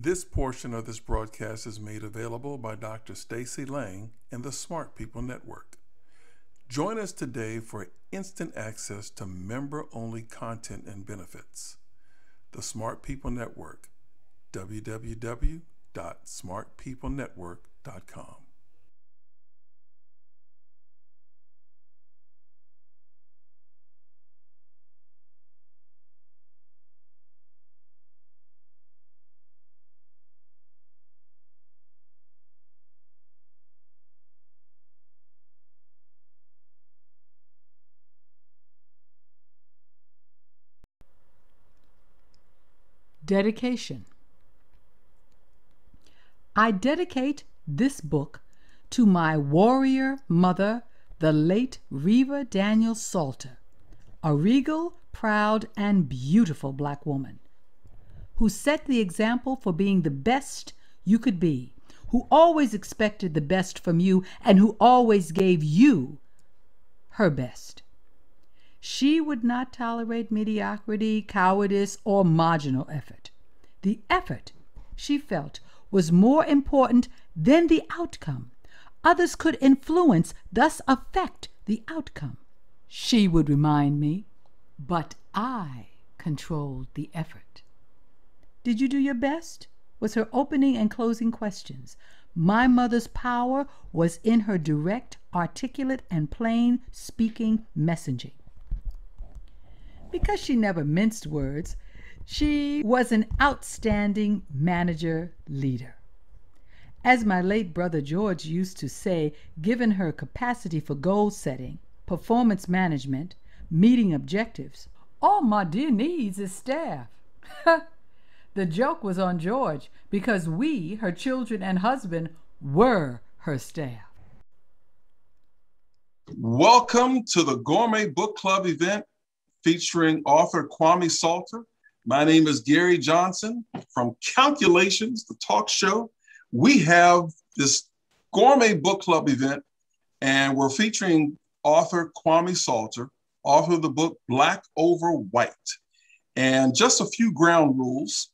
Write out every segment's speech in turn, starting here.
This portion of this broadcast is made available by Dr. Stacy Lang and the Smart People Network. Join us today for instant access to member-only content and benefits. The Smart People Network, www.smartpeoplenetwork.com. Dedication. I dedicate this book to my warrior mother, the late Reva Daniel Salter, a regal, proud, and beautiful Black woman who set the example for being the best you could be, who always expected the best from you, and who always gave you her best. She would not tolerate mediocrity, cowardice, or marginal effort. The effort, she felt, was more important than the outcome. Others could influence, thus affect the outcome. She would remind me, but I controlled the effort. Did you do your best? Was her opening and closing questions. My mother's power was in her direct, articulate, and plain speaking messaging. Because she never minced words, she was an outstanding manager leader. As my late brother George used to say, given her capacity for goal setting, performance management, meeting objectives, all my dear needs is staff. The joke was on George because we, her children and husband, were her staff. Welcome to the Gourmet Book Club event featuring author Kwame Salter. My name is Gary Johnson from Calculations, the talk show. We have this Gourmet Book Club event, and we're featuring author Kwame Salter, author of the book Black Over White. And just a few ground rules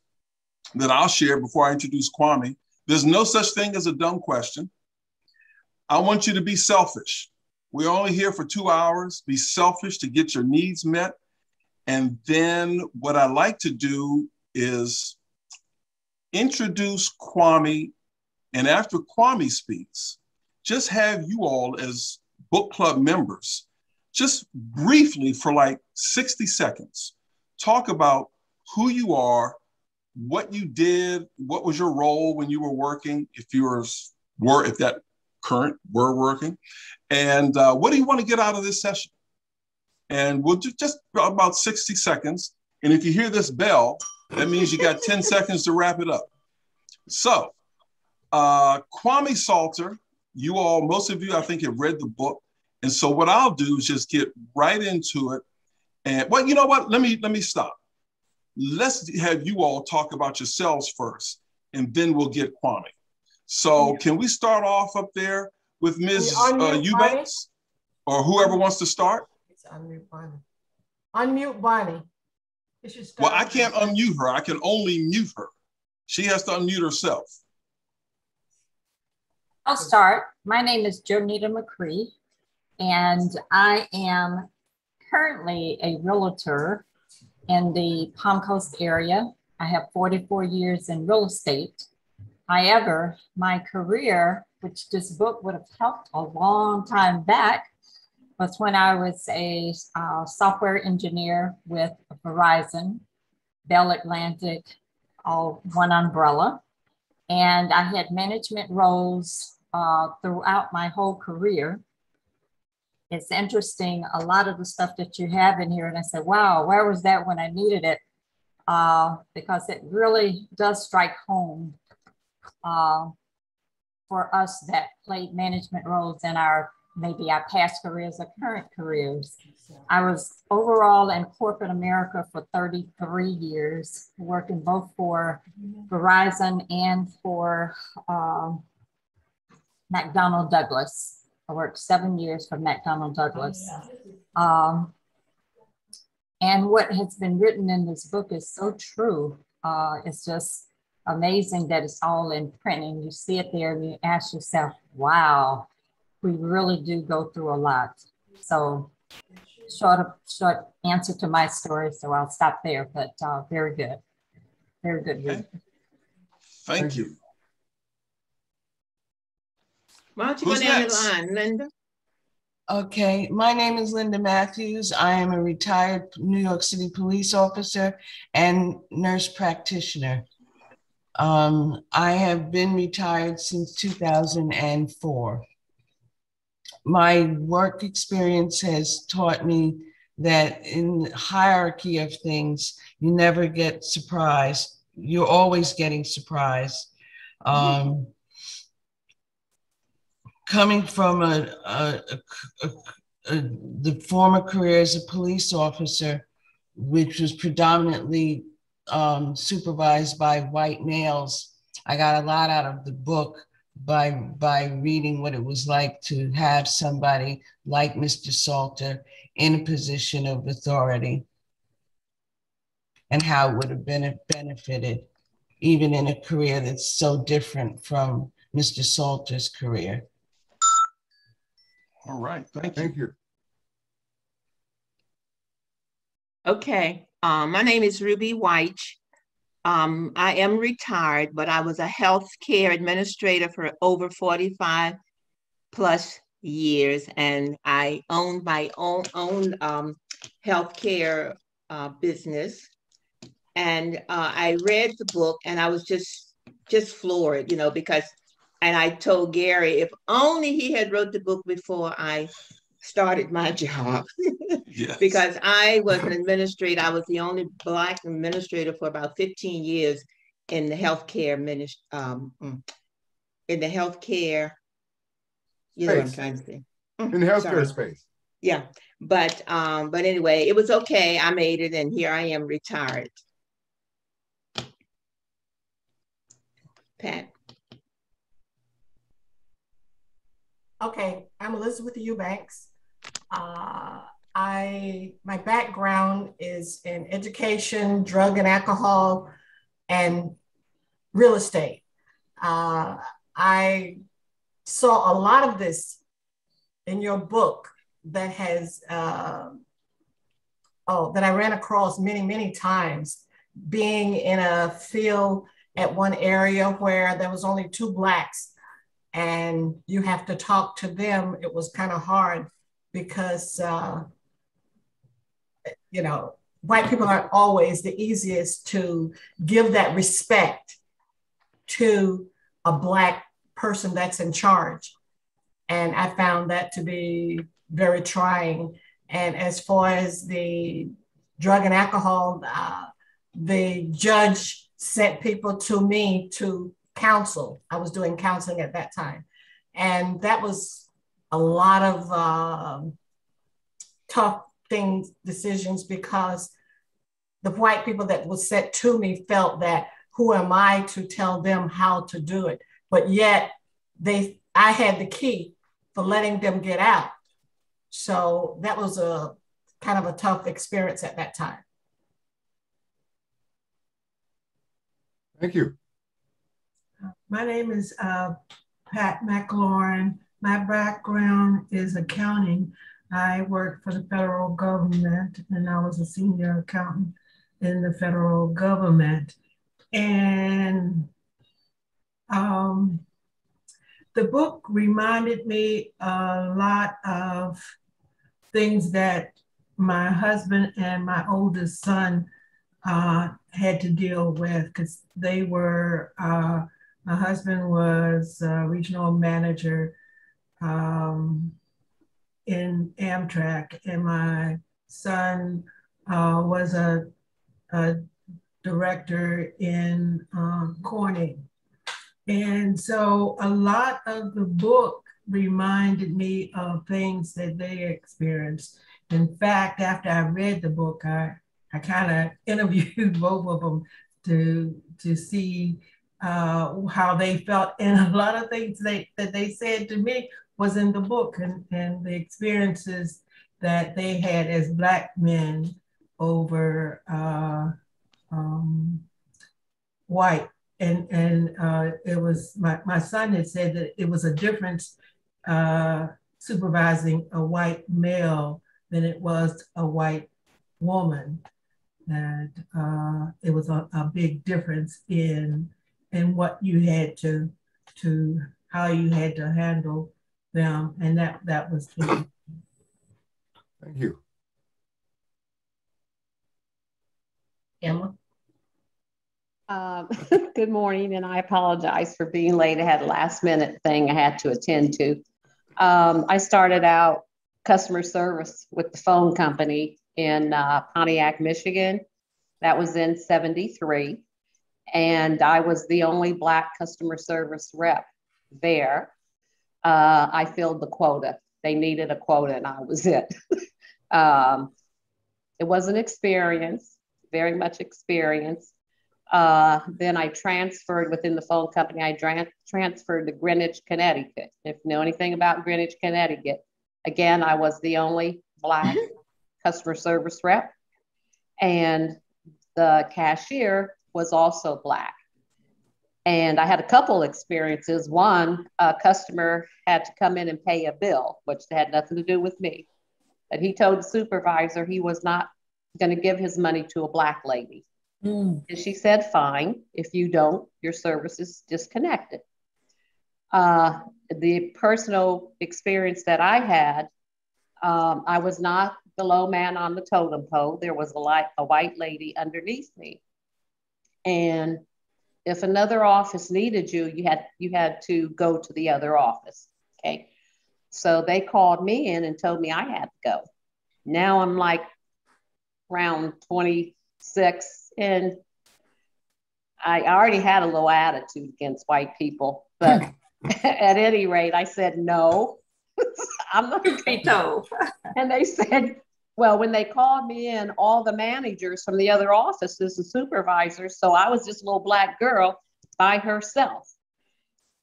that I'll share before I introduce Kwame. There's no such thing as a dumb question. I want you to be selfish. We're only here for 2 hours. Be selfish to get your needs met. And then what I like to do is introduce Kwame. And after Kwame speaks, just have you all as book club members, just briefly for like 60 seconds, talk about who you are, what you did, what was your role when you were working, if that current were working, and what do you want to get out of this session? And we'll do just about 60 seconds. And if you hear this bell, that means you got 10 seconds to wrap it up. So Kwame Salter, you all, most of you, I think, have read the book. And so what I'll do is just get right into it. And well, you know what? Let me stop. Let's have you all talk about yourselves first, and then we'll get Kwame. So can we start off up there with Ms. Eubanks, or whoever wants to start? It's unmute Bonnie. Unmute Bonnie. Well, I can't unmute her. I can only mute her. She has to unmute herself. I'll start. My name is Joanita Mccree, and I am currently a realtor in the Palm Coast area. I have 44 years in real estate. However, my career, which this book would have helped a long time back, was when I was a software engineer with Verizon, Bell Atlantic, all one umbrella. And I had management roles throughout my whole career. It's interesting, a lot of the stuff that you have in here, and I said, wow, where was that when I needed it? Because it really does strike home for us that played management roles in maybe our past careers or current careers. I was overall in corporate America for 33 years, working both for Verizon and for McDonnell Douglas. I worked 7 years for McDonnell Douglas. And what has been written in this book is so true. It's just amazing that it's all in print and you see it there and you ask yourself, wow, we really do go through a lot. So short answer to my story, so I'll stop there, but very good. Very good. Okay. Thank you. Why don't you go down the line, Linda? Okay, my name is Linda Matthews. I am a retired New York City police officer and nurse practitioner. I have been retired since 2004. My work experience has taught me that in the hierarchy of things, you never get surprised. You're always getting surprised. Coming from the former career as a police officer, which was predominantly supervised by white males, I got a lot out of the book by reading what it was like to have somebody like Mr. Salter in a position of authority and how it would have been benefited, even in a career that's so different from Mr. Salter's career. All right, thank you. Okay, my name is Ruby Weich. I am retired, but I was a healthcare administrator for over 45 plus years, and I owned my own healthcare business. And I read the book, and I was just floored, you know, because. And I told Gary, if only he had wrote the book before I started my job. Yes. Because I was an administrator. I was the only Black administrator for about 15 years in the healthcare you know what I'm trying to say. In the healthcare space. Yeah. But anyway, it was okay. I made it, and here I am retired. Pat. Okay, I'm Elizabeth Eubanks. My background is in education, drug and alcohol, and real estate. I saw a lot of this in your book that has, that I ran across many, many times, being in a field at one area where there was only 2 Blacks and you have to talk to them. It was kind of hard because, you know, white people aren't always the easiest to give that respect to a Black person that's in charge. And I found that to be very trying. And as far as the drug and alcohol, the judge sent people to me to counsel. I was doing counseling at that time. And that was a lot of tough decisions, because the white people that was sent to me felt that, who am I to tell them how to do it? But yet I had the key for letting them get out. So that was a kind of a tough experience at that time. Thank you. My name is Pat Mclaren. My background is accounting. I worked for the federal government, and I was a senior accountant in the federal government. And the book reminded me a lot of things that my husband and my oldest son had to deal with, because they were, my husband was a regional manager in Amtrak, and my son was a director in Corning. And so a lot of the book reminded me of things that they experienced. In fact, after I read the book, I kind of interviewed both of them to see how they felt. And a lot of things that they said to me was in the book, and the experiences that they had as Black men over white it was my son had said that it was a difference supervising a white male than it was a white woman. And it was a big difference in what you had to how you had to handle them, and that was key. Thank you. Emma? Good morning, and I apologize for being late. I had a last minute thing I had to attend to. I started out customer service with the phone company in Pontiac, Michigan. That was in '73. And I was the only Black customer service rep there. I filled the quota. They needed a quota, and I was it. It was an experience, very much experience. Then I transferred within the phone company. I transferred to Greenwich, Connecticut. If you know anything about Greenwich, Connecticut, again, I was the only Black customer service rep, and the cashier was also Black. And I had a couple experiences. One, a customer had to come in and pay a bill, which had nothing to do with me. But he told the supervisor he was not going to give his money to a Black lady. And she said, fine, if you don't, your service is disconnected. The personal experience that I had, I was not the low man on the totem pole. There was a white lady underneath me. And if another office needed you, you had to go to the other office, okay? So they called me in and told me I had to go. Now I'm like around 26, and I already had a little attitude against white people, but at any rate, I said, no, I'm not going to go. And they said, well, when they called me in, all the managers from the other offices and supervisors, so I was just a little Black girl by herself.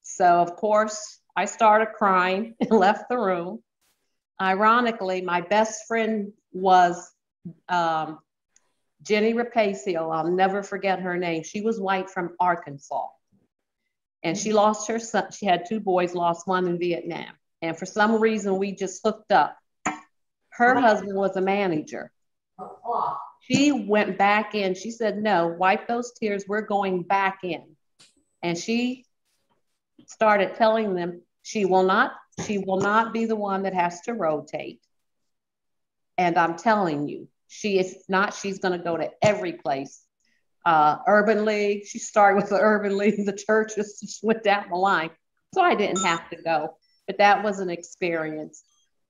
So of course, I started crying and left the room. Ironically, my best friend was Jenny Rapacio. I'll never forget her name. She was white from Arkansas. And she lost her son. She had 2 boys, lost one in Vietnam. And for some reason, we just hooked up. Her husband was a manager. She went back in. She said, no, wipe those tears. We're going back in. And she started telling them she will not be the one that has to rotate. And I'm telling you, she is not. She's going to go to every place. Urban League. She started with the Urban League. The church just went down the line. So I didn't have to go. But that was an experience.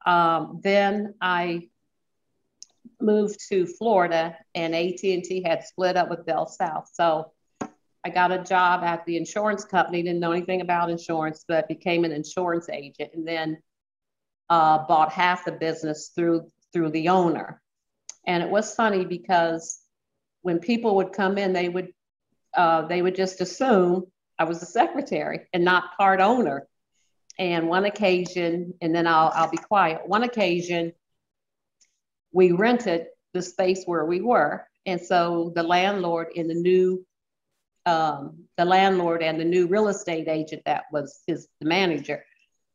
Then I moved to Florida, and AT&T had split up with Bell South. So I got a job at the insurance company. Didn't know anything about insurance, but became an insurance agent, and then bought half the business through the owner. And it was funny because when people would come in, they would just assume I was the secretary and not part owner. And one occasion, and then I'll be quiet. One occasion, we rented the space where we were, and so the landlord and the new real estate agent that was the manager,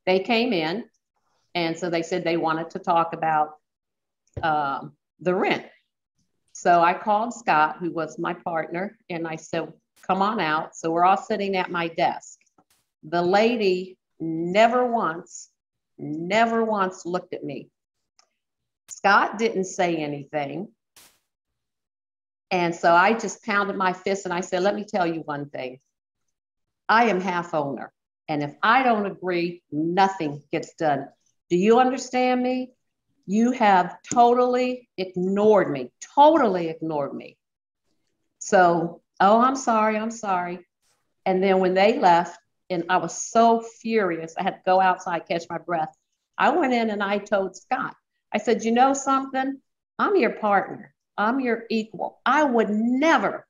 they came in, and so they said they wanted to talk about the rent. So I called Scott, who was my partner, and I said, come on out. So we're all sitting at my desk. The lady never once looked at me. Scott didn't say anything. And so I just pounded my fist and I said, let me tell you one thing. I am half owner. And if I don't agree, nothing gets done. Do you understand me? You have totally ignored me. So, oh, I'm sorry. And then when they left, and I was so furious, I had to go outside, catch my breath. I went in and I told Scott, I said, you know something? I'm your partner. I'm your equal. I would never,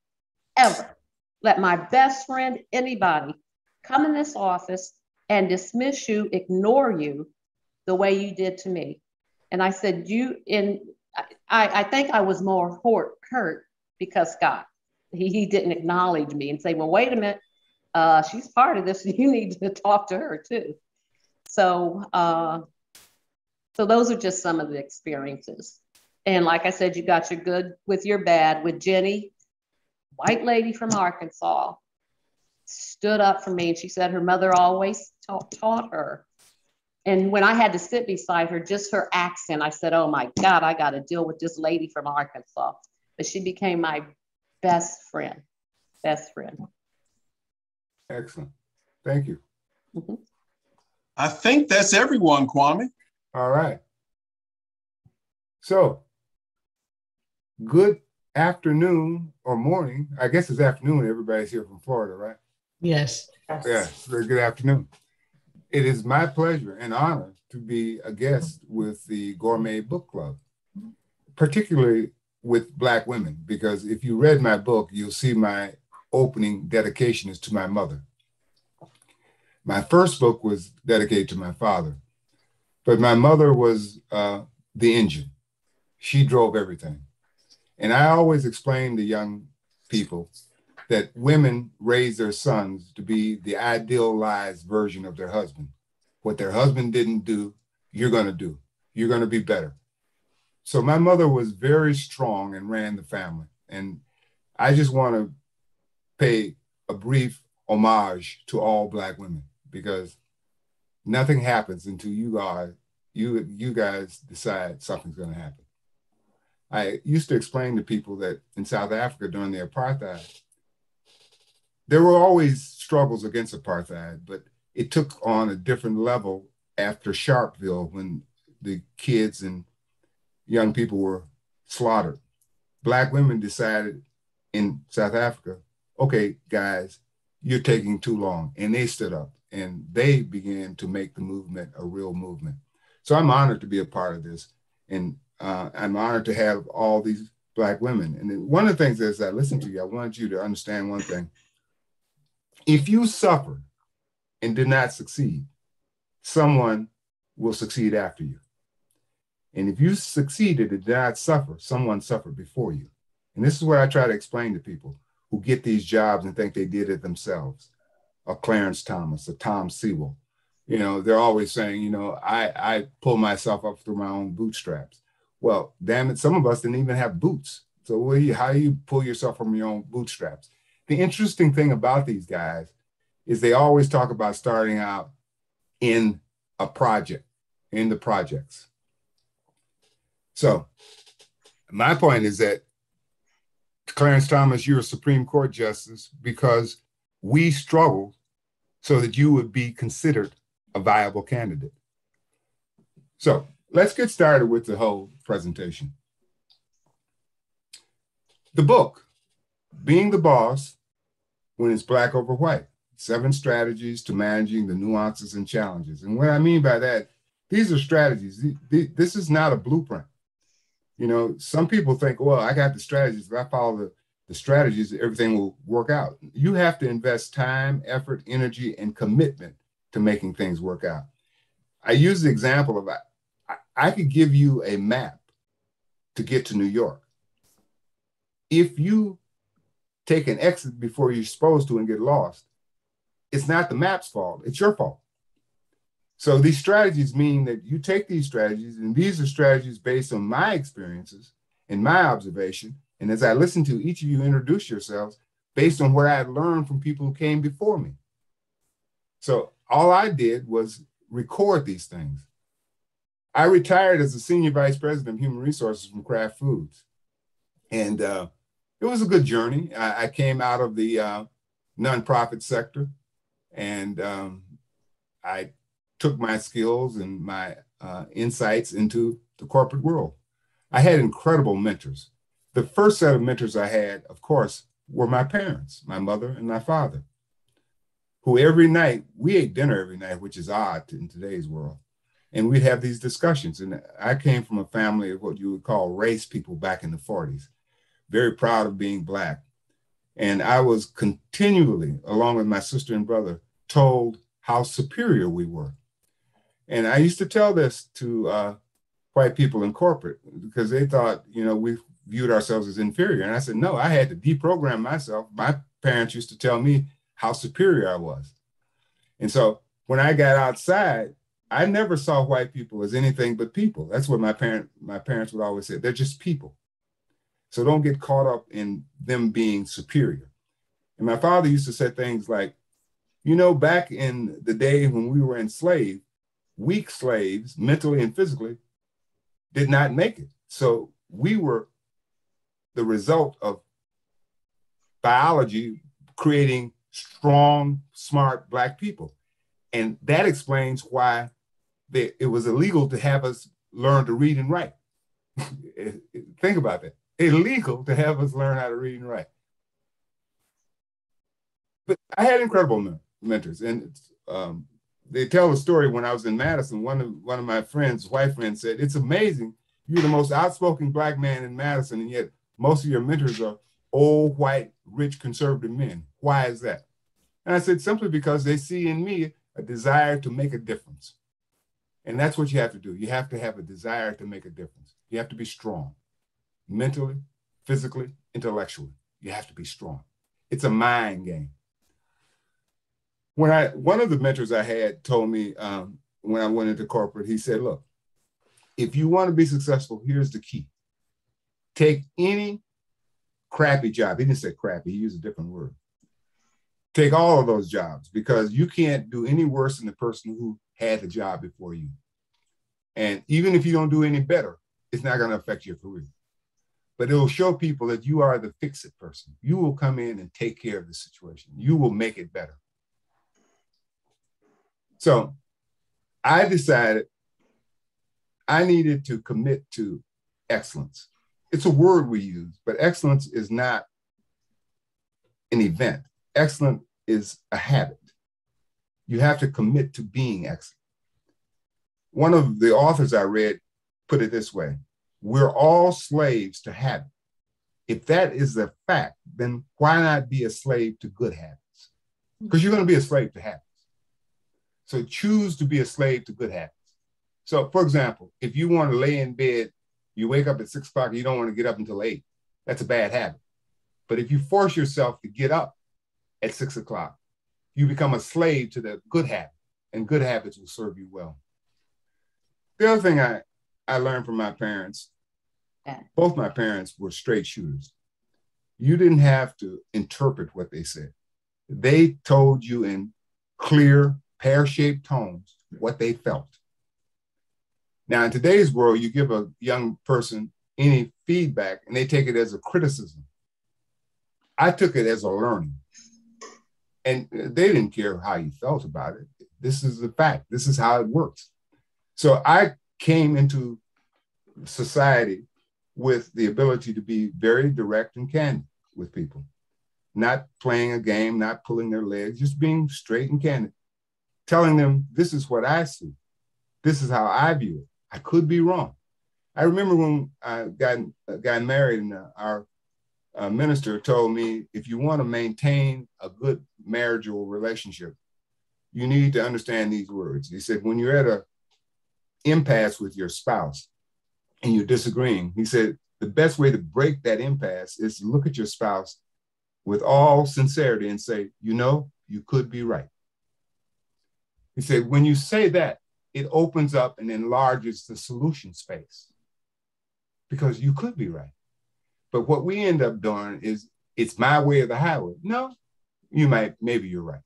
ever let my best friend, anybody, come in this office and dismiss you, ignore you the way you did to me. And I said, I think I was more hurt because Scott, he didn't acknowledge me and say, well, wait a minute, she's part of this, and you need to talk to her too. So, so those are just some of the experiences. And like I said, you got your good with your bad with Jenny, white lady from Arkansas, stood up for me. And she said her mother always taught her. And when I had to sit beside her, just her accent, I said, oh my God, I got to deal with this lady from Arkansas. But she became my best friend, best friend. Excellent. Thank you. Mm-hmm. I think that's everyone, Kwame. All right. So, good afternoon or morning. I guess it's afternoon. Everybody's here from Florida, right? Yes. Yeah, very good afternoon. It is my pleasure and honor to be a guest with the Gourmet Book Club, particularly with Black women, because if you read my book, you'll see my opening dedication is to my mother. My first book was dedicated to my father, but my mother was the engine. She drove everything. And I always explain to young people that women raise their sons to be the idealized version of their husband. What their husband didn't do, you're going to do. You're going to be better. So my mother was very strong and ran the family. And I just want to pay a brief homage to all Black women, because nothing happens until you guys decide something's going to happen. I used to explain to people that in South Africa during the apartheid, there were always struggles against apartheid, but it took on a different level after Sharpeville when the kids and young people were slaughtered. Black women decided in South Africa, okay, guys, you're taking too long. And they stood up and they began to make the movement a real movement. So I'm honored to be a part of this. And I'm honored to have all these Black women. And then one of the things as I listen to you, I want you to understand one thing. If you suffer and did not succeed, someone will succeed after you. And if you succeeded and did not suffer, someone suffered before you. And this is what I try to explain to people who get these jobs and think they did it themselves. A Clarence Thomas, a Tom Sewell. You know, they're always saying, you know, I pull myself up through my own bootstraps. Well, damn it, some of us didn't even have boots. So how do you pull yourself from your own bootstraps? The interesting thing about these guys is they always talk about starting out in a project, in the projects. So my point is that, Clarence Thomas, you're a Supreme Court justice because we struggled so that you would be considered a viable candidate. So let's get started with the whole presentation. The book, Being the Boss When It's Black Over White, 7 Strategies to Managing the Nuances and Challenges. And what I mean by that, these are strategies. This is not a blueprint. You know, some people think, well, I got the strategies. If I follow the strategies, everything will work out. You have to invest time, effort, energy, and commitment to making things work out. I use the example of I could give you a map to get to New York. If you take an exit before you're supposed to and get lost, it's not the map's fault, it's your fault. So these strategies mean that you take these strategies, and these are strategies based on my experiences and my observation. And as I listen to each of you introduce yourselves, based on what I had learned from people who came before me. So all I did was record these things. I retired as the Senior Vice President of Human Resources from Kraft Foods. And it was a good journey. I came out of the nonprofit sector, and I took my skills and my insights into the corporate world. I had incredible mentors. The first set of mentors I had, of course, were my parents, my mother and my father, who every night, we ate dinner every night, which is odd in today's world. And we'd have these discussions. And I came from a family of what you would call race people back in the 40s, very proud of being Black. And I was continually, along with my sister and brother, told how superior we were. And I used to tell this to white people in corporate because they thought, you know, we viewed ourselves as inferior. And I said, no, I had to deprogram myself. My parents used to tell me, how superior I was. And so when I got outside, I never saw white people as anything but people. That's what my parents would always say. They're just people. So don't get caught up in them being superior. And my father used to say things like, you know, back in the day when we were enslaved, weak slaves, mentally and physically, did not make it. So we were the result of biology creating strong, smart Black people. And that explains why it was illegal to have us learn to read and write. Think about that. Illegal to have us learn how to read and write. But I had incredible mentors. And they tell a story when I was in Madison, one of my friends, white friends, said, it's amazing. You're the most outspoken Black man in Madison, and yet most of your mentors are old, white, rich, conservative men. Why is that? And I said, simply because they see in me a desire to make a difference. And that's what you have to do. You have to have a desire to make a difference. You have to be strong, mentally, physically, intellectually. You have to be strong. It's a mind game. One of the mentors I had told me when I went into corporate, he said, look, if you want to be successful, here's the key. Take any crappy job. He didn't say crappy, he used a different word. Take all of those jobs, because you can't do any worse than the person who had the job before you. And even if you don't do any better, it's not going to affect your career. But it will show people that you are the fix-it person. You will come in and take care of the situation. You will make it better. So I decided I needed to commit to excellence. It's a word we use, but excellence is not an event. Excellent is a habit. You have to commit to being excellent. One of the authors I read put it this way: we're all slaves to habit. If that is a fact, then why not be a slave to good habits? Because you're going to be a slave to habits. So choose to be a slave to good habits. So for example, if you want to lay in bed, you wake up at 6 o'clock, and you don't want to get up until 8. That's a bad habit. But if you force yourself to get up at 6 o'clock, you become a slave to the good habit, and good habits will serve you well. The other thing I learned from my parents, both my parents were straight shooters. You didn't have to interpret what they said. They told you in clear, pear-shaped tones what they felt. Now, in today's world, you give a young person any feedback and they take it as a criticism. I took it as a learning. And they didn't care how you felt about it. This is the fact. This is how it works. So I came into society with the ability to be very direct and candid with people, not playing a game, not pulling their legs, just being straight and candid, telling them, this is what I see. This is how I view it. I could be wrong. I remember when I got married, and our minister told me, if you want to maintain a good marriageable relationship, you need to understand these words. He said, when you're at an impasse with your spouse and you're disagreeing, he said, the best way to break that impasse is to look at your spouse with all sincerity and say, you know, you could be right. He said, when you say that, it opens up and enlarges the solution space, because you could be right. But what we end up doing is, it's my way or the highway. No, maybe you're right.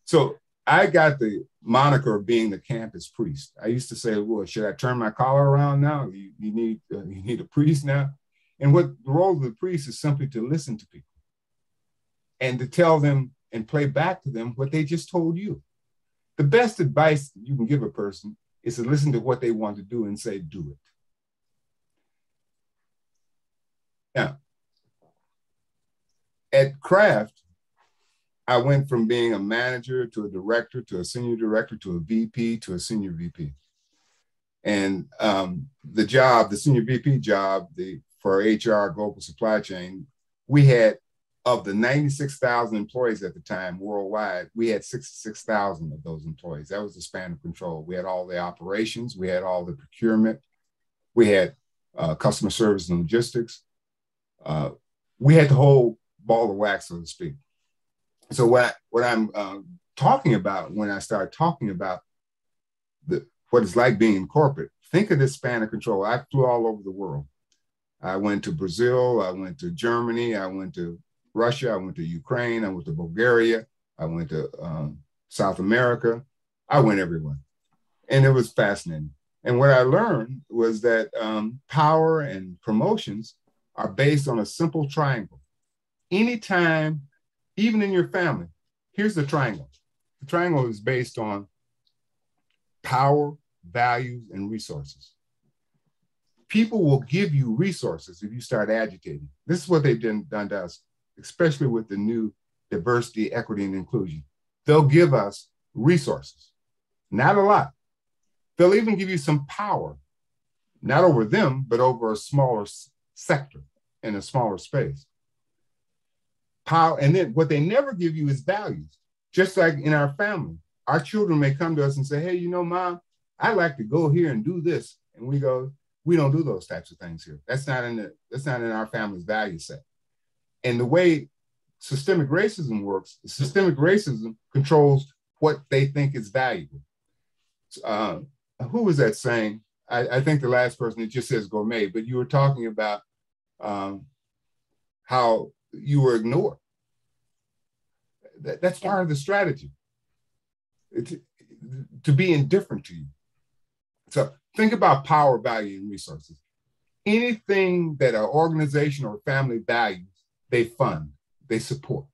So I got the moniker of being the campus priest. I used to say, well, should I turn my collar around now? You need a priest now. And what the role of the priest is simply to listen to people and to tell them and play back to them what they just told you. The best advice you can give a person is to listen to what they want to do and say, do it. Now, at Kraft, I went from being a manager to a director to a senior director to a VP to a senior VP. And the senior VP job for HR global supply chain, we had, of the 96,000 employees at the time worldwide, we had 66,000 of those employees. That was the span of control. We had all the operations, we had all the procurement, we had customer service and logistics. We had the whole ball of wax, so to speak. So what I'm talking about when I start talking about what it's like being in corporate, think of this span of control. I flew all over the world. I went to Brazil, I went to Germany, I went to Russia, I went to Ukraine, I went to Bulgaria, I went to South America. I went everywhere. And it was fascinating. And what I learned was that power and promotions are based on a simple triangle. Anytime, even in your family, here's the triangle. The triangle is based on power, values, and resources. People will give you resources if you start agitating. This is what they've done to us, especially with the new diversity, equity, and inclusion. They'll give us resources, not a lot. They'll even give you some power, not over them, but over a smaller sector in a smaller space. Power, and then what they never give you is values. Just like in our family, our children may come to us and say, hey, you know, Mom, I'd like to go here and do this. And we go, we don't do those types of things here. That's not in our family's value set. And the way systemic racism works, systemic racism controls what they think is valuable. Who was that saying? I think the last person, it just says gourmet, but you were talking about how you were ignored. That's part of the strategy, to be indifferent to you. So think about power, value, and resources. Anything that an organization or family values, they fund, they support.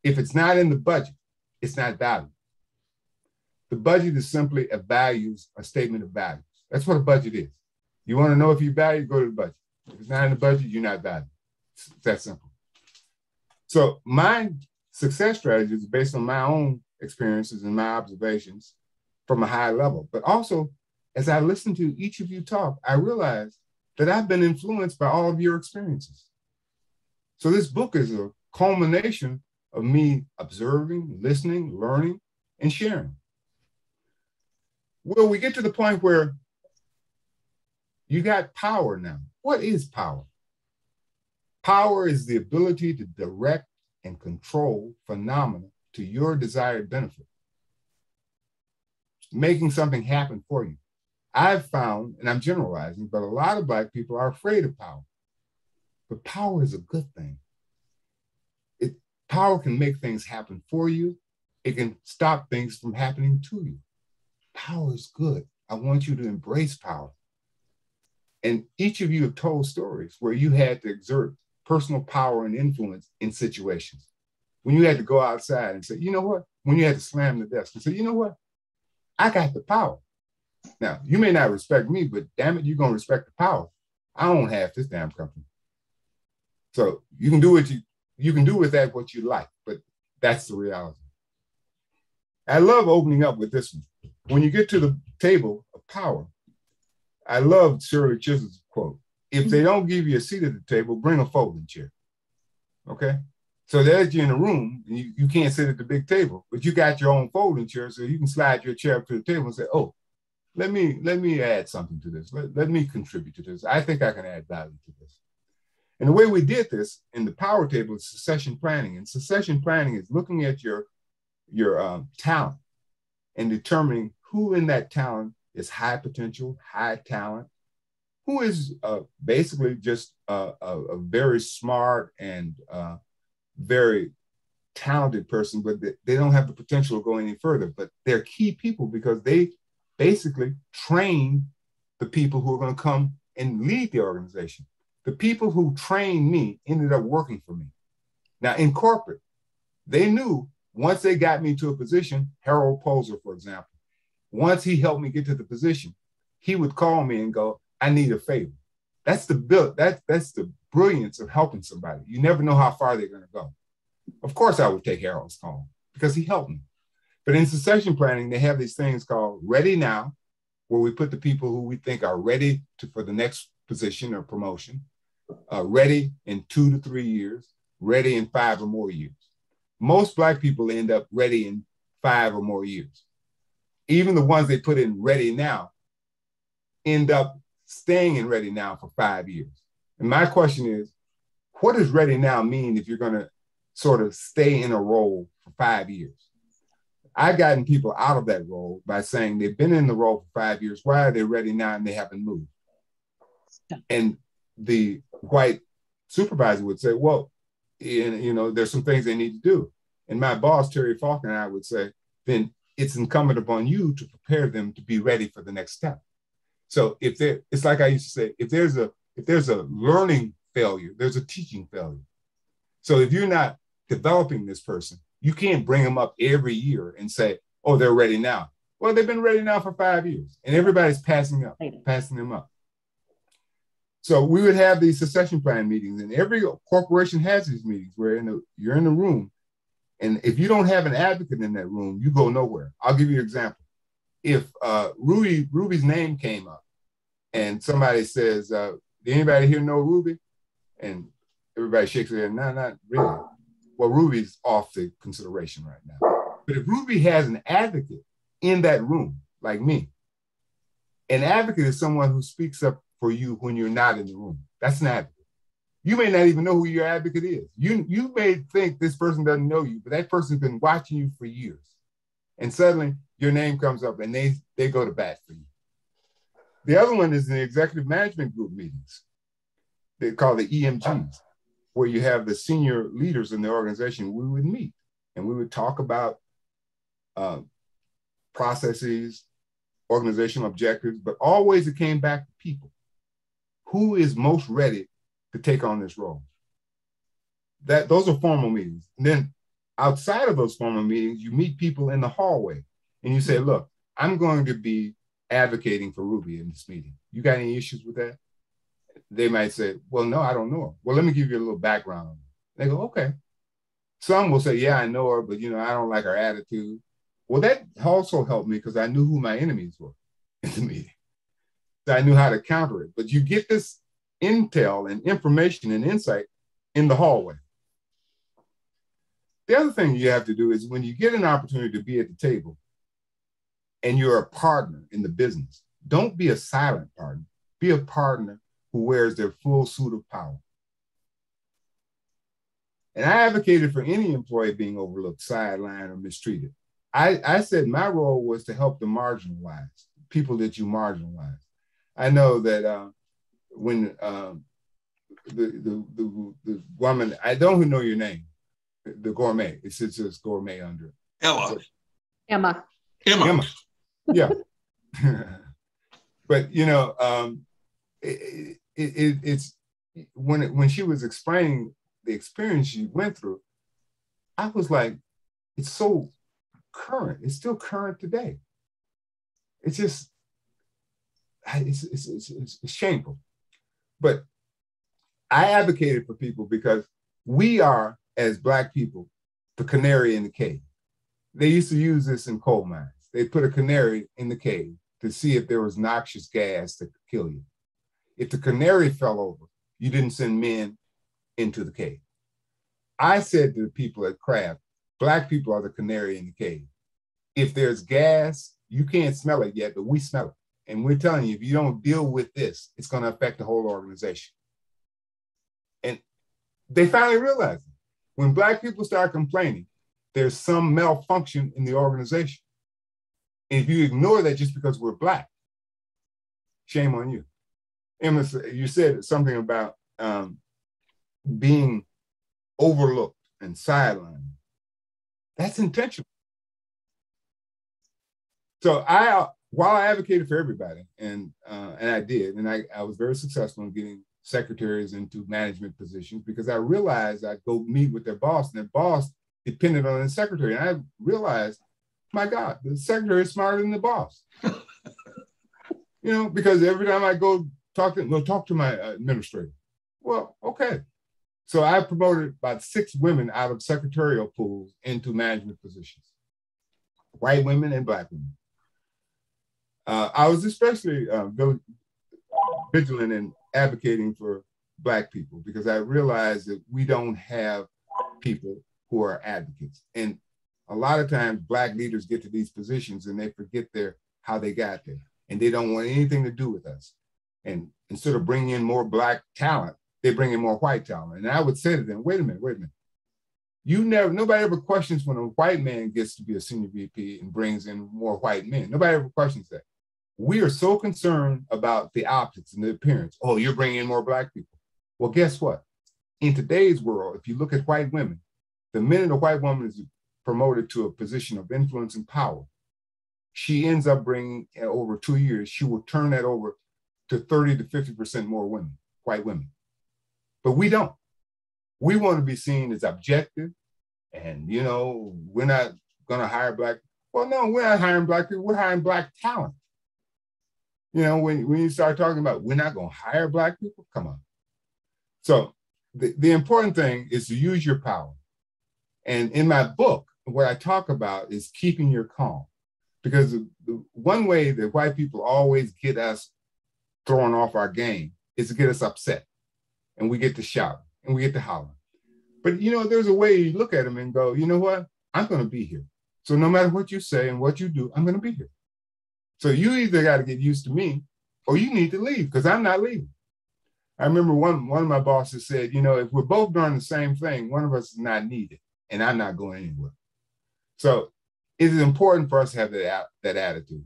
If it's not in the budget, it's not valued. The budget is simply a statement of values. That's what a budget is. You want to know if you value, go to the budget. If it's not in the budget, you're not valued. It's that simple. So my success strategy is based on my own experiences and my observations from a high level. But also, as I listen to each of you talk, I realize that I've been influenced by all of your experiences. So this book is a culmination of me observing, listening, learning, and sharing. Well, we get to the point where you got power now. What is power? Power is the ability to direct and control phenomena to your desired benefit, making something happen for you. I've found, and I'm generalizing, but a lot of Black people are afraid of power. But power is a good thing. Power can make things happen for you. It can stop things from happening to you. Power is good. I want you to embrace power. And each of you have told stories where you had to exert personal power and influence in situations. When you had to go outside and say, you know what? When you had to slam the desk and say, you know what? I got the power. Now, you may not respect me, but damn it, you're going to respect the power. I own half this damn company. So you can do with that what you like, but that's the reality. I love opening up with this one. When you get to the table of power, I love Shirley Chisholm's quote. If they don't give you a seat at the table, bring a folding chair. Okay? So there's you in a room, and you can't sit at the big table, but you got your own folding chair, so you can slide your chair up to the table and say, oh, let me add something to this. Let me contribute to this. I think I can add value to this. And the way we did this in the power table is succession planning. And succession planning is looking at your talent and determining who in that talent is high potential, high talent, who is basically just a very smart and very talented person, but they don't have the potential to go any further. But they're key people because they basically train the people who are going to come and lead the organization. The people who trained me ended up working for me. Now in corporate, they knew once they got me to a position, Harold Poser, for example, once he helped me get to the position, he would call me and go, I need a favor. That's the brilliance of helping somebody. You never know how far they're going to go. Of course, I would take Harold's call because he helped me. But in succession planning, they have these things called Ready Now, where we put the people who we think are ready for the next position or promotion, ready in 2 to 3 years, ready in 5 or more years. Most Black people end up ready in 5 or more years. Even the ones they put in Ready Now end up staying in Ready Now for 5 years. And my question is, what does Ready Now mean if you're going to sort of stay in a role for 5 years. I've gotten people out of that role by saying they've been in the role for 5 years. Why are they ready now and they haven't moved? And the white supervisor would say, well, you know, there's some things they need to do. And my boss, Terry Falk, and I would say, then it's incumbent upon you to prepare them to be ready for the next step. So if there, it's like I used to say, if there's a learning failure, there's a teaching failure. So if you're not developing this person, you can't bring them up every year and say, oh, they're ready now. Well, they've been ready now for 5 years and everybody's passing them up. So we would have these succession plan meetings, and every corporation has these meetings where you're in the room, and if you don't have an advocate in that room, you go nowhere. I'll give you an example. If Ruby's name came up and somebody says, did anybody here know Ruby? And everybody shakes their head, no, not really. Well, Ruby's off the consideration right now. But if Ruby has an advocate in that room, like me, an advocate is someone who speaks up for you when you're not in the room. That's an advocate. You may not even know who your advocate is. You may think this person doesn't know you, but that person's been watching you for years. And suddenly your name comes up and they go to bat for you. The other one is the executive management group meetings. They call the EMGs, where you have the senior leaders in the organization. We would meet and we would talk about processes, organizational objectives, but always it came back to people. Who is most ready to take on this role? Those are formal meetings. And then outside of those formal meetings, you meet people in the hallway and you say, look, I'm going to be advocating for Ruby in this meeting. You got any issues with that? They might say, well, no, I don't know her. Well, let me give you a little background on her. They go, okay. Some will say, yeah, I know her, but I don't like her attitude. Well, that also helped me because I knew who my enemies were in the meeting. So I knew how to counter it. But you get this intel and information and insight in the hallway. The other thing you have to do is when you get an opportunity to be at the table and you're a partner in the business, don't be a silent partner. Be a partner who wears their full suit of power. And I advocated for any employee being overlooked, sidelined, or mistreated. I said my role was to help the marginalized, people that you marginalize. I know that when the woman, I don't know your name, the Gourmet, it says Gourmet under it. Emma. Yeah. But it's when she was explaining the experience she went through, I was like, it's so current. It's still current today. It's just, it's shameful. But I advocated for people because we are, as Black people, the canary in the cave. They used to use this in coal mines. They put a canary in the cave to see if there was noxious gas that could kill you. If the canary fell over, you didn't send men into the cave. I said to the people at Kraft, Black people are the canary in the cave. If there's gas, you can't smell it yet, but we smell it. And we're telling you, if you don't deal with this, it's going to affect the whole organization. And they finally realized it. When Black people start complaining, there's some malfunction in the organization. And if you ignore that just because we're Black, shame on you. Emma, you said something about being overlooked and sidelined. That's intentional. So while I advocated for everybody, and I did, and I was very successful in getting secretaries into management positions because I realized I'd go meet with their boss, and their boss depended on the secretary. And I realized, my God, the secretary is smarter than the boss. Because every time I go talk to my administrator. Well, okay. So I promoted about 6 women out of secretarial pools into management positions, white women and Black women. I was especially vigilant in advocating for Black people because I realized that we don't have people who are advocates. And a lot of times Black leaders get to these positions and they forget how they got there, and they don't want anything to do with us. And instead of bringing in more Black talent, they bring in more white talent. And I would say to them, wait a minute. Nobody ever questions when a white man gets to be a senior VP and brings in more white men. Nobody ever questions that. We are so concerned about the optics and the appearance. Oh, you're bringing in more Black people. Well, guess what? In today's world, if you look at white women, the minute a white woman is promoted to a position of influence and power, she ends up bringing, over 2 years, she will turn that over to 30 to 50% more women, white women. But we don't. We want to be seen as objective and, we're not going to hire Black. Well, no, we're not hiring Black people. We're hiring Black talent. When you start talking about we're not going to hire Black people, come on. So the important thing is to use your power. And in my book, what I talk about is keeping your calm. Because the one way that white people always get us thrown off our game is to get us upset. And we get to shout and we get to holler. But, there's a way you look at them and go, you know what? I'm going to be here. So no matter what you say and what you do, I'm going to be here. So you either got to get used to me or you need to leave because I'm not leaving. I remember one of my bosses said, if we're both doing the same thing, one of us is not needed and I'm not going anywhere. So it is important for us to have that attitude.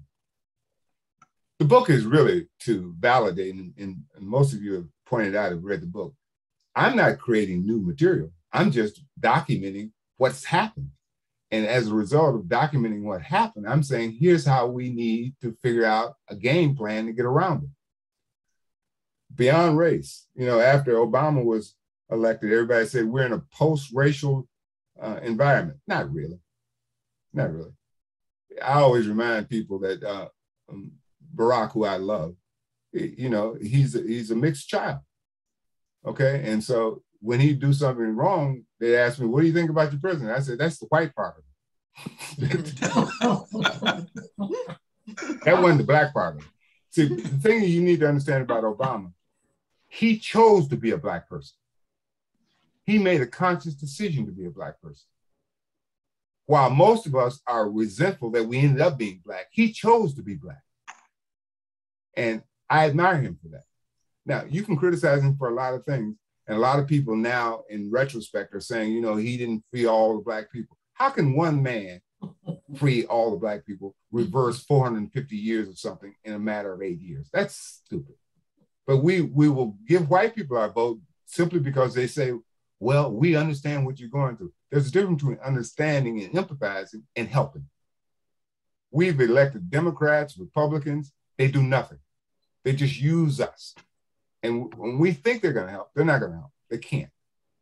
The book is really to validate, and most of you have pointed out, have read the book. I'm not creating new material. I'm just documenting what's happened. And as a result of documenting what happened, I'm saying, here's how we need to figure out a game plan to get around it. Beyond race, after Obama was elected, everybody said we're in a post-racial environment. Not really. Not really. I always remind people that Barack, who I love, he's a mixed child. Okay. And so when he do something wrong, they ask me, what do you think about your president? I said, that's the white part of it. That wasn't the Black part of it. See, the thing you need to understand about Obama, he chose to be a Black person. He made a conscious decision to be a Black person. While most of us are resentful that we ended up being Black, he chose to be Black. And I admire him for that. Now, you can criticize him for a lot of things. And a lot of people now, in retrospect, are saying, he didn't free all the Black people. How can one man free all the Black people, reverse 450 years of something in a matter of 8 years? That's stupid. But we will give white people our vote simply because they say, well, we understand what you're going through. There's a difference between understanding and empathizing and helping. We've elected Democrats, Republicans. They do nothing. They just use us. And when we think they're going to help, they're not going to help. They can't,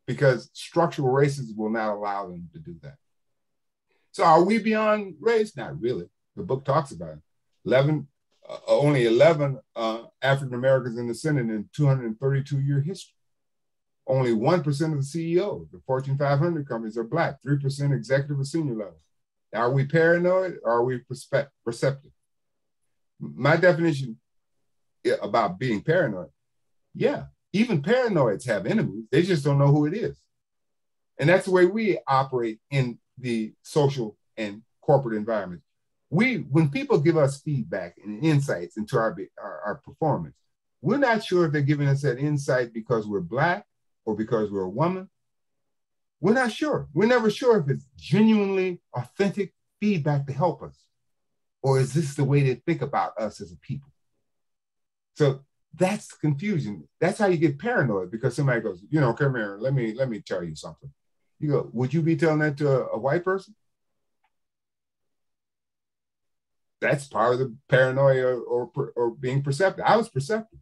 because structural racism will not allow them to do that. So are we beyond race? Not really. The book talks about it. Only 11 African Americans in the Senate in 232-year history. Only 1% of the CEOs, the Fortune 500 companies, are Black. 3% executive or senior level. Are we paranoid or are we perceptive? My definition about being paranoid, yeah, even paranoids have enemies. They just don't know who it is. And that's the way we operate in the social and corporate environment. When people give us feedback and insights into our performance, we're not sure if they're giving us that insight because we're Black or because we're a woman. We're not sure. We're never sure if it's genuinely authentic feedback to help us, or is this the way they think about us as a people? So that's confusion. That's how you get paranoid, because somebody goes, come here, let me tell you something. You go, would you be telling that to a white person? That's part of the paranoia or being perceptive. I was perceptive.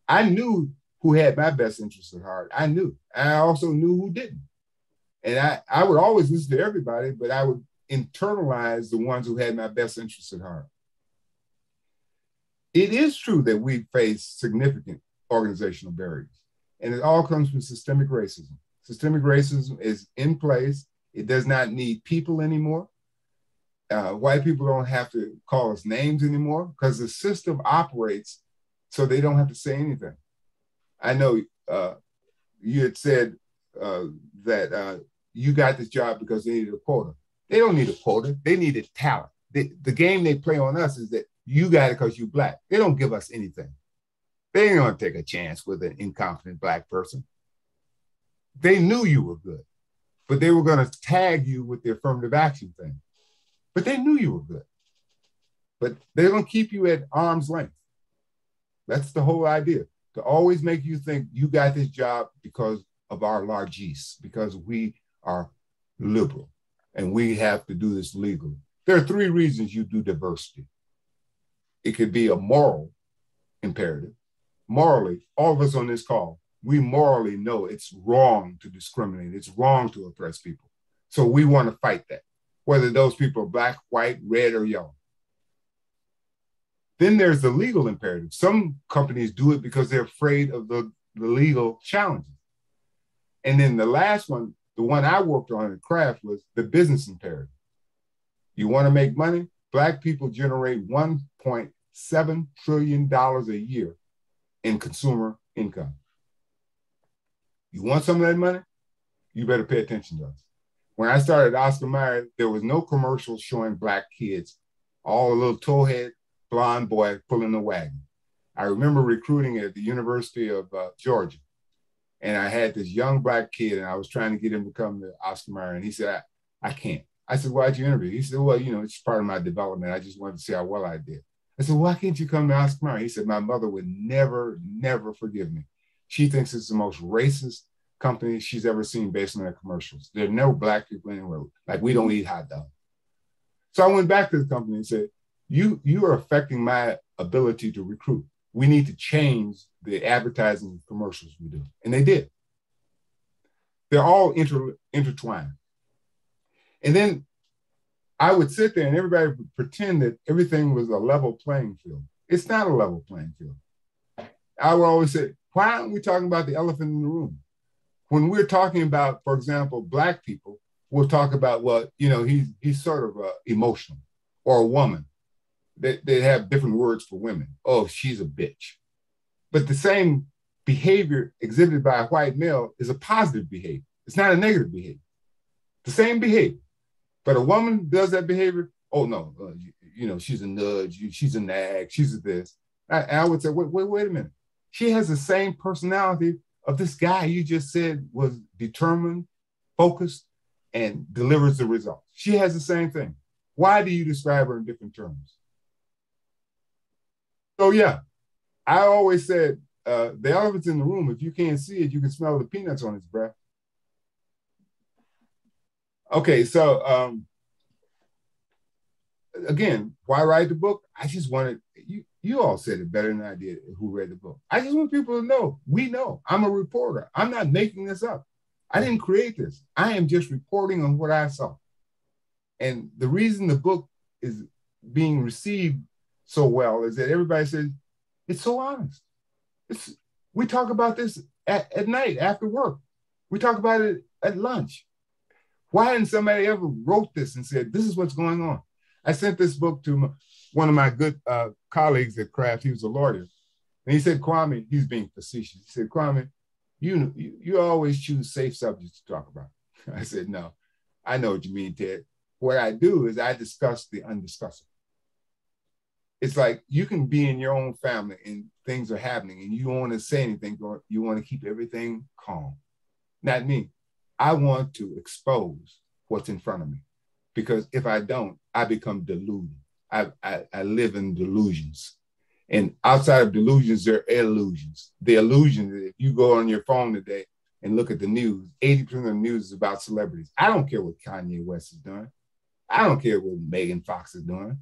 I knew who had my best interests at heart. I knew. I also knew who didn't. And I would always listen to everybody, but I would internalize the ones who had my best interests at heart. It is true that we face significant organizational barriers, and it all comes from systemic racism. Systemic racism is in place. It does not need people anymore. White people don't have to call us names anymore because the system operates so they don't have to say anything. I know you had said that you got this job because they needed a quota. They don't need a quota. They needed talent. The game they play on us is that you got it because you're Black. They don't give us anything. They ain't gonna take a chance with an incompetent Black person. They knew you were good. but they were going to tag you with the affirmative action thing. But they knew you were good. But they're going to keep you at arm's length. That's the whole idea, to always make you think you got this job because of our largesse, because we are liberal and we have to do this legally. There are 3 reasons you do diversity. It could be a moral imperative. Morally, all of us on this call, we morally know it's wrong to discriminate. It's wrong to oppress people. So we want to fight that, whether those people are black, white, red, or yellow. Then there's the legal imperative. Some companies do it because they're afraid of the legal challenges. And then the last one, the one I worked on in craft, was the business imperative. You want to make money? Black people generate $1.7 trillion a year in consumer income. You want some of that money? You better pay attention to us. When I started Oscar Mayer, there was no commercials showing black kids, all a little towhead, blonde boy pulling the wagon. I remember recruiting at the University of Georgia. And I had this young black kid and I was trying to get him to come to Oscar Mayer. And he said, I can't. I said, why'd you interview? He said, well, you know, it's part of my development. I just wanted to see how well I did. I said, why can't you come to Oscar Mayer? He said, my mother would never, never forgive me. She thinks it's the most racist company she's ever seen based on their commercials. There are no black people anywhere. Like, we don't eat hot dogs. So I went back to the company and said, you are affecting my ability to recruit. We need to change the advertising commercials we do. And they did. They're all intertwined. And then I would sit there and everybody would pretend that everything was a level playing field. It's not a level playing field. I would always say, why aren't we talking about the elephant in the room? When we're talking about, for example, black people, we'll talk about, well, you know, he's sort of emotional, or a woman. They have different words for women. Oh, she's a bitch. But the same behavior exhibited by a white male is a positive behavior. It's not a negative behavior. The same behavior. But a woman does that behavior, oh no, you know, she's a nudge, she's a nag, she's a this. I would say, wait a minute. She has the same personality of this guy you just said was determined, focused, and delivers the results. She has the same thing. Why do you describe her in different terms? So yeah, I always said, the elephant's in the room. If you can't see it, you can smell the peanuts on its breath. Okay, so again, why write the book? I just wanted, you all said it better than I did who read the book. I just want people to know, we know. I'm a reporter. I'm not making this up. I didn't create this. I am just reporting on what I saw. And the reason the book is being received so well is that everybody says, it's so honest. We talk about this at night after work. We talk about it at lunch. Why hadn't somebody ever wrote this and said, this is what's going on? I sent this book to one of my good colleagues at Kraft. He was a lawyer. And he said, Kwame, he's being facetious. He said, Kwame, you always choose safe subjects to talk about. I said, no, I know what you mean, Ted. What I do is I discuss the undiscussable. It's like you can be in your own family and things are happening and you don't want to say anything. You want to keep everything calm. Not me. I want to expose what's in front of me, because if I don't, I become deluded. I live in delusions. And outside of delusions, there are illusions. The illusion that if you go on your phone today and look at the news, 80% of the news is about celebrities. I don't care what Kanye West is doing. I don't care what Megan Fox is doing.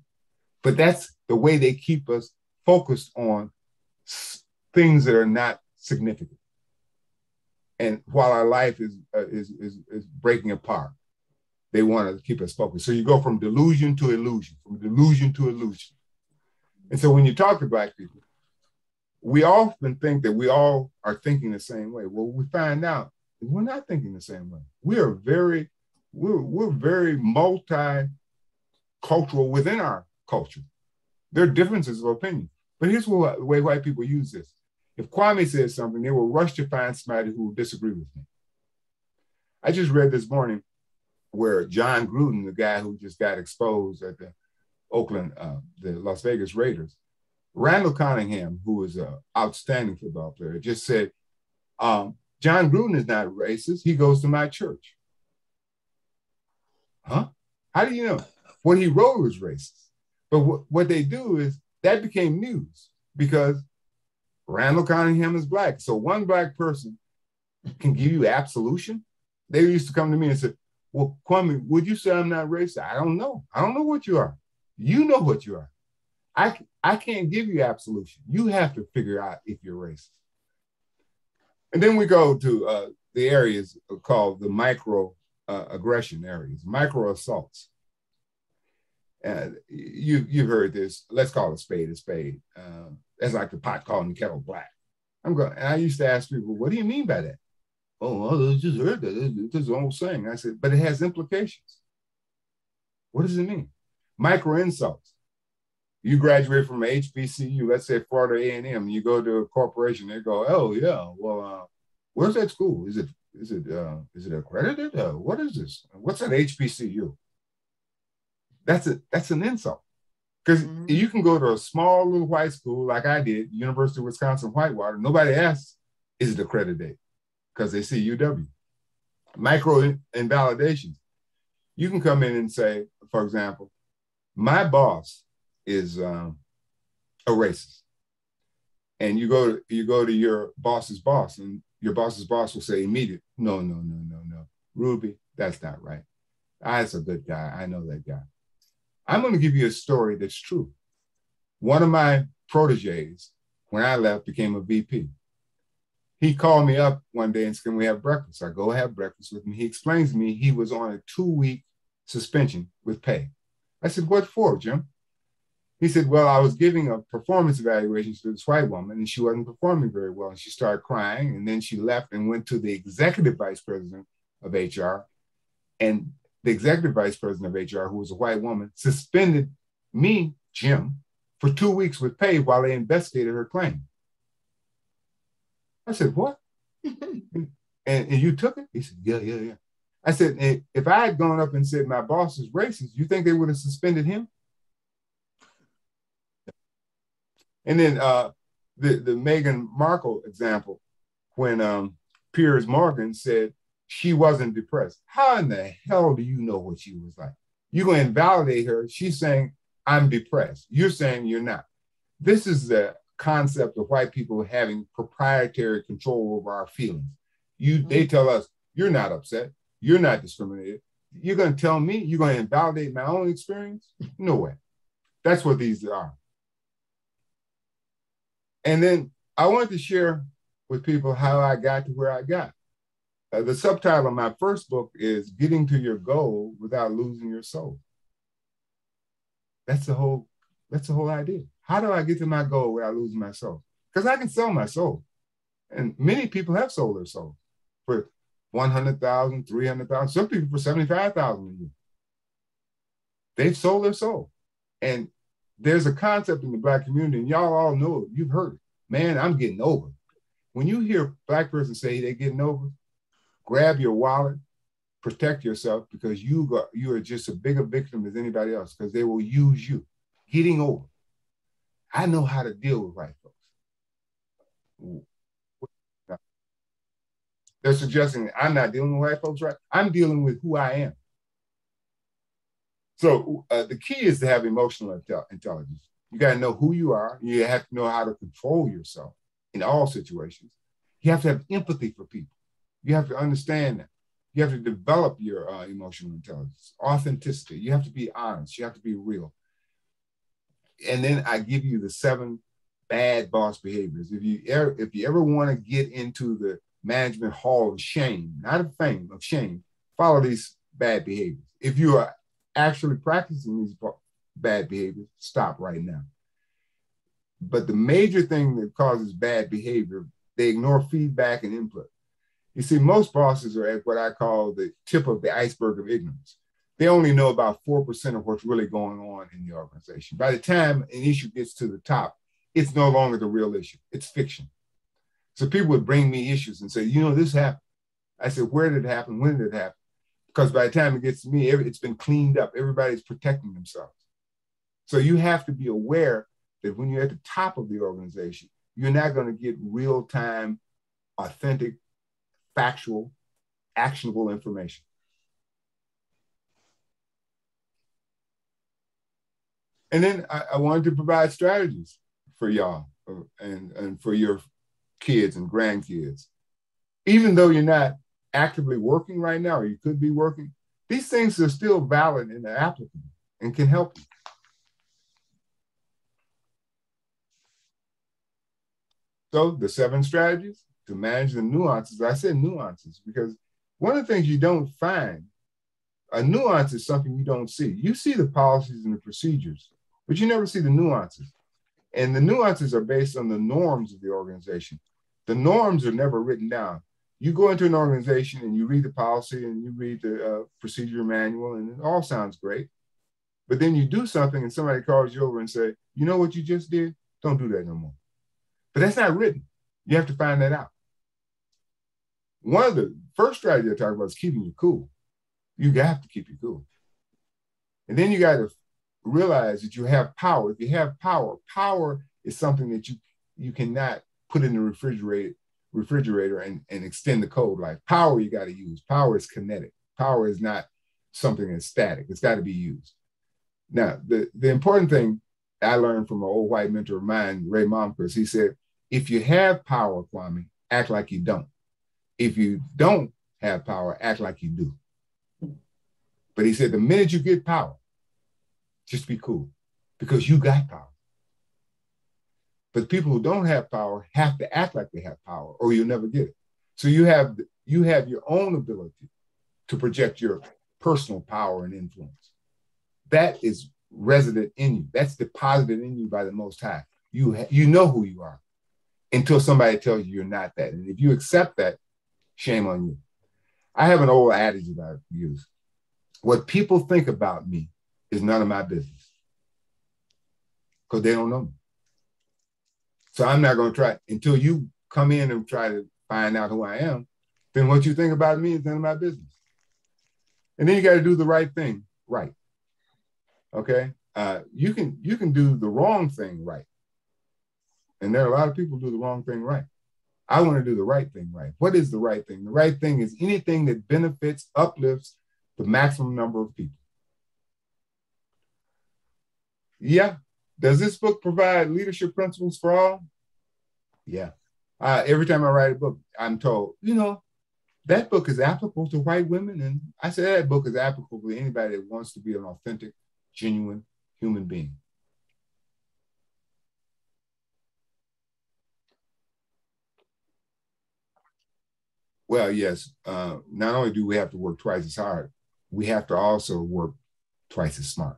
But that's the way they keep us focused on things that are not significant. And while our life is breaking apart, they want to keep us focused. So you go from delusion to illusion, from delusion to illusion. And so when you talk to Black people, we often think that we all are thinking the same way. Well, we find out that we're not thinking the same way. We're very multicultural within our culture. There are differences of opinion. But here's the way white people use this. If Kwame says something, they will rush to find somebody who will disagree with me. I just read this morning where John Gruden, the guy who just got exposed at the the Las Vegas Raiders, Randall Cunningham, who is an outstanding football player, just said, John Gruden is not racist. He goes to my church. Huh? How do you know? What he wrote was racist. But what they do is that became news because Randall Cunningham is black. So one black person can give you absolution. They used to come to me and say, well, Kwame, would you say I'm not racist? I don't know. I don't know what you are. You know what you are. I can't give you absolution. You have to figure out if you're racist. And then we go to the areas called the micro aggression areas, micro assaults. And you've heard this. Let's call a spade a spade. That's like the pot calling the kettle black. And I used to ask people, what do you mean by that? Oh, well, I just heard that. It's just an old saying. I said, but it has implications. What does it mean? Micro insults. You graduate from HBCU, let's say Florida A&M, you go to a corporation, they go, oh yeah, well, where's that school? Is it accredited? What is this? What's an HBCU? That's an insult. Because you can go to a small little white school like I did, University of Wisconsin Whitewater. Nobody asks, is it accredited? Because they see UW. Micro invalidations. You can come in and say, for example, my boss is a racist. And you go to your boss's boss, and your boss's boss will say immediately, no. Ruby, that's not right. That's a good guy. I know that guy. I'm going to give you a story that's true. One of my proteges, when I left, became a VP. He called me up one day and said, can we have breakfast? I go have breakfast with him. He explains to me he was on a 2-week suspension with pay. I said, what for, Jim? He said, well, I was giving a performance evaluation to this white woman and she wasn't performing very well. And she started crying and then she left and went to the executive vice president of HR. And the executive vice president of HR, who was a white woman, suspended me, Jim, for 2 weeks with pay while they investigated her claim. I said, what? and you took it? He said, yeah. I said, if I had gone up and said my boss is racist, you think they would have suspended him? And then the Meghan Markle example, when Piers Morgan said she wasn't depressed. How in the hell do you know what she was like? You're going to invalidate her. She's saying, I'm depressed. You're saying you're not. This is the concept of white people having proprietary control over our feelings. They tell us, you're not upset. You're not discriminated. You're going to tell me you're going to invalidate my own experience? No way. That's what these are. And then I wanted to share with people how I got to where I got. The subtitle of my first book is Getting to Your Goal Without Losing Your Soul. That's the whole idea. How do I get to my goal without losing my soul? Because I can sell my soul. And many people have sold their soul for $100,000, $300,000, some people for $75,000 a year. They've sold their soul. And there's a concept in the Black community, and y'all all know it. You've heard it. Man, I'm getting over. When you hear a Black person say they're getting over, grab your wallet, protect yourself, because you are just a bigger victim as anybody else, because they will use you. Getting over. I know how to deal with white folks. They're suggesting I'm not dealing with white folks, right? I'm dealing with who I am. So the key is to have emotional intelligence. You got to know who you are. You have to know how to control yourself in all situations. You have to have empathy for people. You have to understand that. You have to develop your emotional intelligence, authenticity. You have to be honest. You have to be real. And then I give you the 7 bad boss behaviors. If you ever want to get into the management hall of shame, not of fame, of shame, follow these bad behaviors. If you are actually practicing these bad behaviors, stop right now. But the major thing that causes bad behavior, they ignore feedback and input. You see, most bosses are at what I call the tip of the iceberg of ignorance. They only know about 4% of what's really going on in the organization. By the time an issue gets to the top, it's no longer the real issue. It's fiction. So people would bring me issues and say, this happened. I said, where did it happen? When did it happen? Because by the time it gets to me, it's been cleaned up. Everybody's protecting themselves. So you have to be aware that when you're at the top of the organization, you're not going to get real-time, authentic, factual, actionable information. And then I wanted to provide strategies for y'all and for your kids and grandkids. Even though you're not actively working right now, or you could be working, these things are still valid and applicable and can help you. So the 7 strategies to manage the nuances. I said nuances because one of the things you don't find, a nuance is something you don't see. You see the policies and the procedures, but you never see the nuances. And the nuances are based on the norms of the organization. The norms are never written down. You go into an organization and you read the policy and you read the procedure manual and it all sounds great. But then you do something and somebody calls you over and say, you know what you just did? Don't do that no more. But that's not written. You have to find that out. One of the first strategies I talk about is keeping you cool. You have to keep you cool. And then you got to realize that you have power. If you have power, power is something that you cannot put in the refrigerator and extend the cold life. Power you got to use. Power is kinetic. Power is not something that's static. It's got to be used. Now, the important thing I learned from an old white mentor of mine, Ray Momkers, he said, if you have power, Kwame, act like you don't. If you don't have power, act like you do. But he said, the minute you get power, just be cool because you got power. But people who don't have power have to act like they have power or you'll never get it. So you have your own ability to project your personal power and influence. That is resident in you. That's deposited in you by the Most High. You know who you are until somebody tells you you're not that. And if you accept that, shame on you. I have an old adage that I use. What people think about me is none of my business because they don't know me. So I'm not going to try until you come in and try to find out who I am. Then what you think about me is none of my business. And then you got to do the right thing right. Okay, you can do the wrong thing right, and there are a lot of people who do the wrong thing right. I want to do the right thing right. What is the right thing? The right thing is anything that benefits, uplifts the maximum number of people. Yeah. Does this book provide leadership principles for all? Yeah. Every time I write a book, I'm told, that book is applicable to white women, and I say that book is applicable to anybody that wants to be an authentic, genuine human being. Well, yes, not only do we have to work twice as hard, we have to also work twice as smart.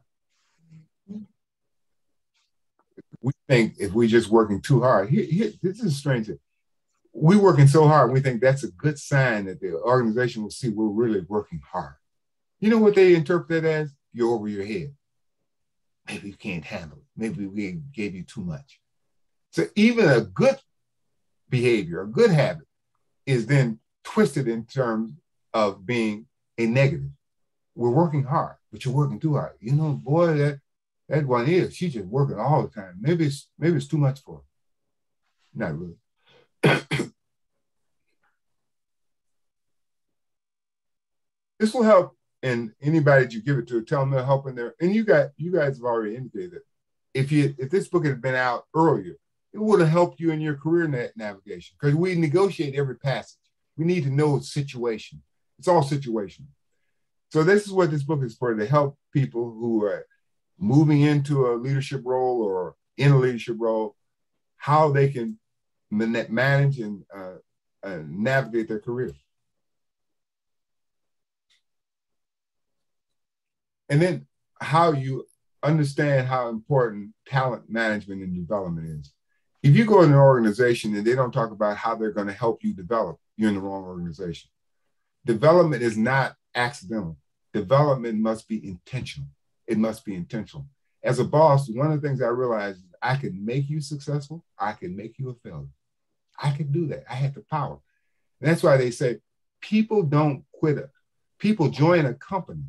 We think if we're just working too hard, this is strange. We're working so hard, we think that's a good sign that the organization will see we're really working hard. You know what they interpret that as? You're over your head. Maybe you can't handle it. Maybe we gave you too much. So even a good behavior, a good habit, is then twisted in terms of being a negative. We're working hard, but you're working too hard. Boy, that one is, she's just working all the time. Maybe it's too much for her. Not really. This will help, and anybody that you give it to, tell them they're helping there. And you guys have already indicated that if this book had been out earlier, it would have helped you in your career navigation because we negotiate every passage. We need to know situation. It's all situational. So this is what this book is for, to help people who are moving into a leadership role or in a leadership role, how they can manage and navigate their career. And then how you understand how important talent management and development is. If you go in an organization and they don't talk about how they're going to help you develop, you're in the wrong organization. Development is not accidental. Development must be intentional. It must be intentional. As a boss, one of the things I realized is I can make you successful. I can make you a failure. I can do that. I have the power. And that's why they say people don't quit. People join a company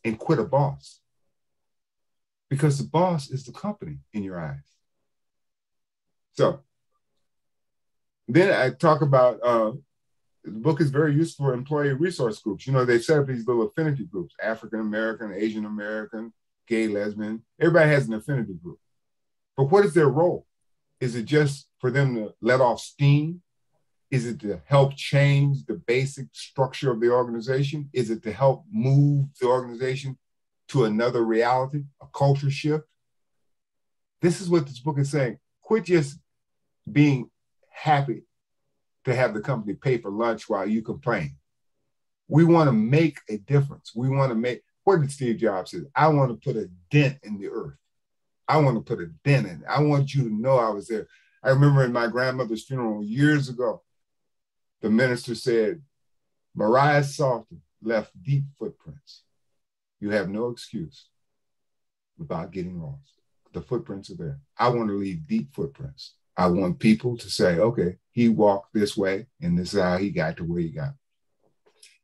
and quit a boss because the boss is the company in your eyes. So then I talk about, the book is very useful for employee resource groups. They set up these little affinity groups, African-American, Asian-American, gay, lesbian. Everybody has an affinity group. But what is their role? Is it just for them to let off steam? Is it to help change the basic structure of the organization? Is it to help move the organization to another reality, a culture shift? This is what this book is saying. Quit just being happy to have the company pay for lunch while you complain. We want to make a difference. We want to make, what did Steve Jobs say? I want to put a dent in the earth. I want to put a dent in it. I want you to know I was there. I remember in my grandmother's funeral years ago, the minister said, Mariah Salter left deep footprints. You have no excuse without getting lost. The footprints are there. I want to leave deep footprints. I want people to say, okay, he walked this way and this is how he got to where he got.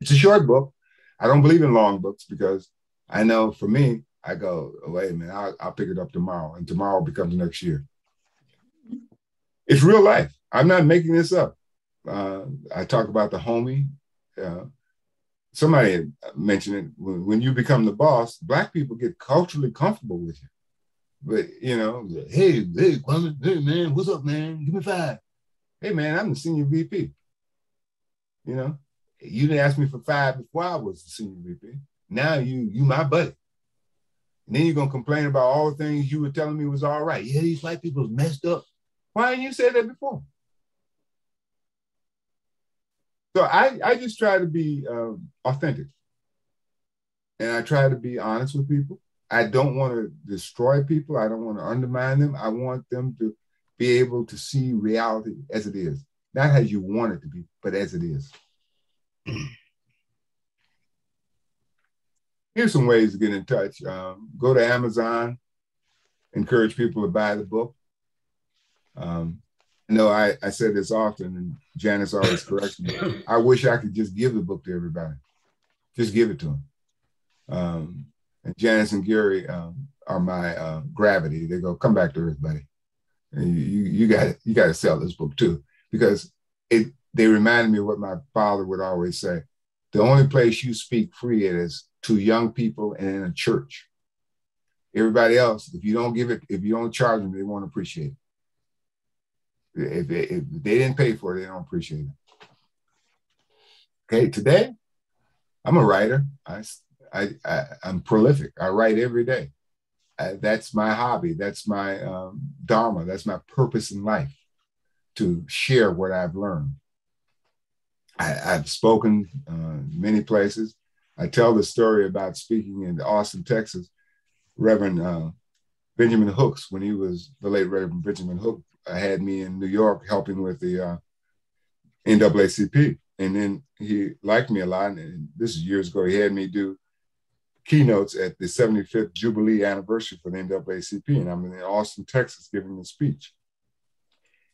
It's a short book. I don't believe in long books because I know for me, I go, oh, wait a minute, I'll pick it up tomorrow and tomorrow becomes next year. It's real life. I'm not making this up. I talk about the homie. Somebody had mentioned it. When you become the boss, Black people get culturally comfortable with you. But, you know, hey, Kwame, hey, man, what's up, man? Give me 5. Hey, man, I'm the senior VP. You know, you didn't ask me for 5 before I was the senior VP. Now you my buddy. And then you're going to complain about all the things you were telling me was all right. Yeah, these white people messed up. Why didn't you say that before? So I just try to be authentic. And I try to be honest with people. I don't want to destroy people. I don't want to undermine them. I want them to be able to see reality as it is. Not as you want it to be, but as it is. Here's some ways to get in touch. Go to Amazon, encourage people to buy the book. No, I say this often, and Janice always corrects me. I wish I could just give the book to everybody. Just give it to them. And Janice and Gary are my gravity. They go, come back to earth, buddy. And you got to sell this book too, because they reminded me of what my father would always say. The only place you speak free is to young people and in a church. Everybody else, if you don't charge them, they won't appreciate it. If they didn't pay for it, they don't appreciate it. Okay, today, I'm a writer. I'm prolific. I write every day. That's my hobby. That's my dharma. That's my purpose in life, to share what I've learned. I've spoken many places. I tell the story about speaking in Austin, Texas. Reverend Benjamin Hooks, when he was the late Reverend Benjamin Hooks, had me in New York helping with the NAACP. And then he liked me a lot. And this is years ago. He had me do keynotes at the 75th Jubilee anniversary for the NAACP. And I'm in Austin, Texas, giving a speech.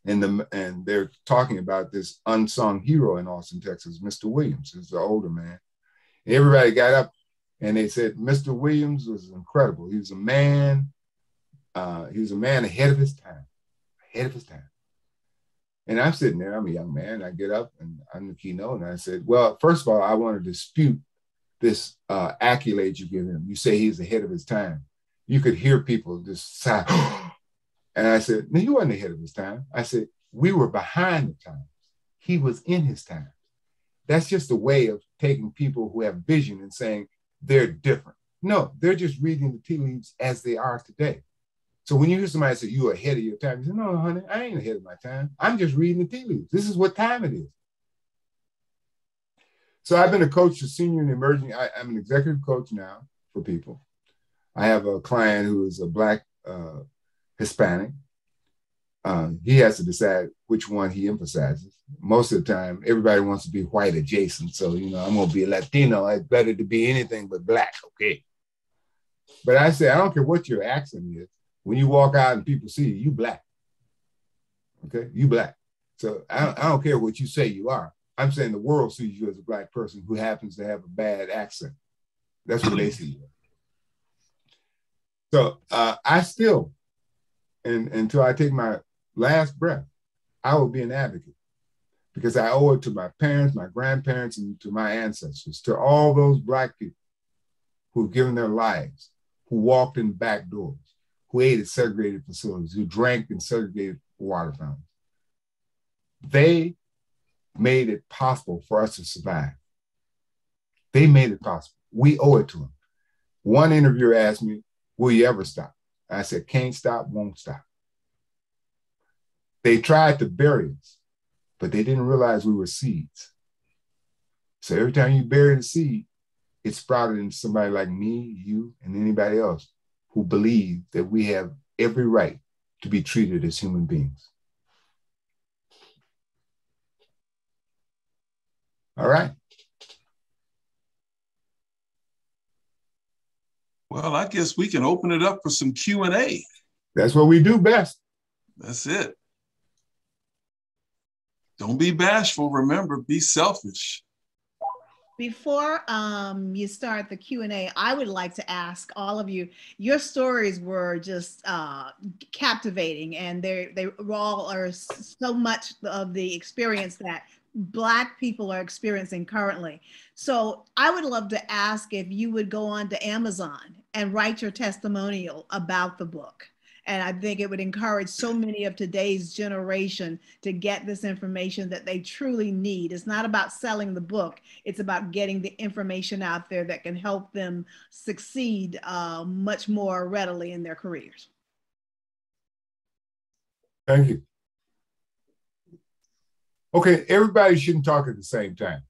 And they're talking about this unsung hero in Austin, Texas, Mr. Williams, who's the older man. And everybody got up and they said, Mr. Williams was incredible. He was a man ahead of his time. And I'm sitting there, I'm a young man. I get up and I'm the keynote. And I said, well, first of all, I want to dispute this accolade you give him. You say he's ahead of his time. You could hear people just sigh. And I said, no, he wasn't ahead of his time. I said, we were behind the times. He was in his time. That's just a way of taking people who have vision and saying they're different. No, they're just reading the tea leaves as they are today. So when you hear somebody say you're ahead of your time, you say, no, honey, I ain't ahead of my time. I'm just reading the tea leaves. This is what time it is. So I've been a coach for senior and emerging. I'm an executive coach now for people. I have a client who is a Black Hispanic. He has to decide which one he emphasizes. Most of the time, everybody wants to be white adjacent. So, I'm going to be a Latino. It's better to be anything but Black, okay? But I say, I don't care what your accent is. When you walk out and people see you, you Black, okay? You Black. So I don't care what you say you are. I'm saying the world sees you as a Black person who happens to have a bad accent. That's what they see you. So I still, until I take my last breath, I will be an advocate because I owe it to my parents, my grandparents, and to my ancestors, to all those Black people who've given their lives, who walked in back doors, who ate at segregated facilities, who drank in segregated water fountains. They made it possible for us to survive. They made it possible. We owe it to them. One interviewer asked me, will you ever stop? I said, can't stop, won't stop. They tried to bury us, but they didn't realize we were seeds. So every time you bury the seed, it sprouted into somebody like me, you, and anybody else who believe that we have every right to be treated as human beings. All right. Well, I guess we can open it up for some Q&A. That's what we do best. That's it. Don't be bashful. Remember, be selfish. Before you start the Q&A, I would like to ask all of you, your stories were just captivating, and they all are so much of the experience that Black people are experiencing currently. So I would love to ask if you would go on to Amazon and write your testimonial about the book. And I think it would encourage so many of today's generation to get this information that they truly need. It's not about selling the book. It's about getting the information out there that can help them succeed much more readily in their careers. Thank you. Okay, everybody shouldn't talk at the same time.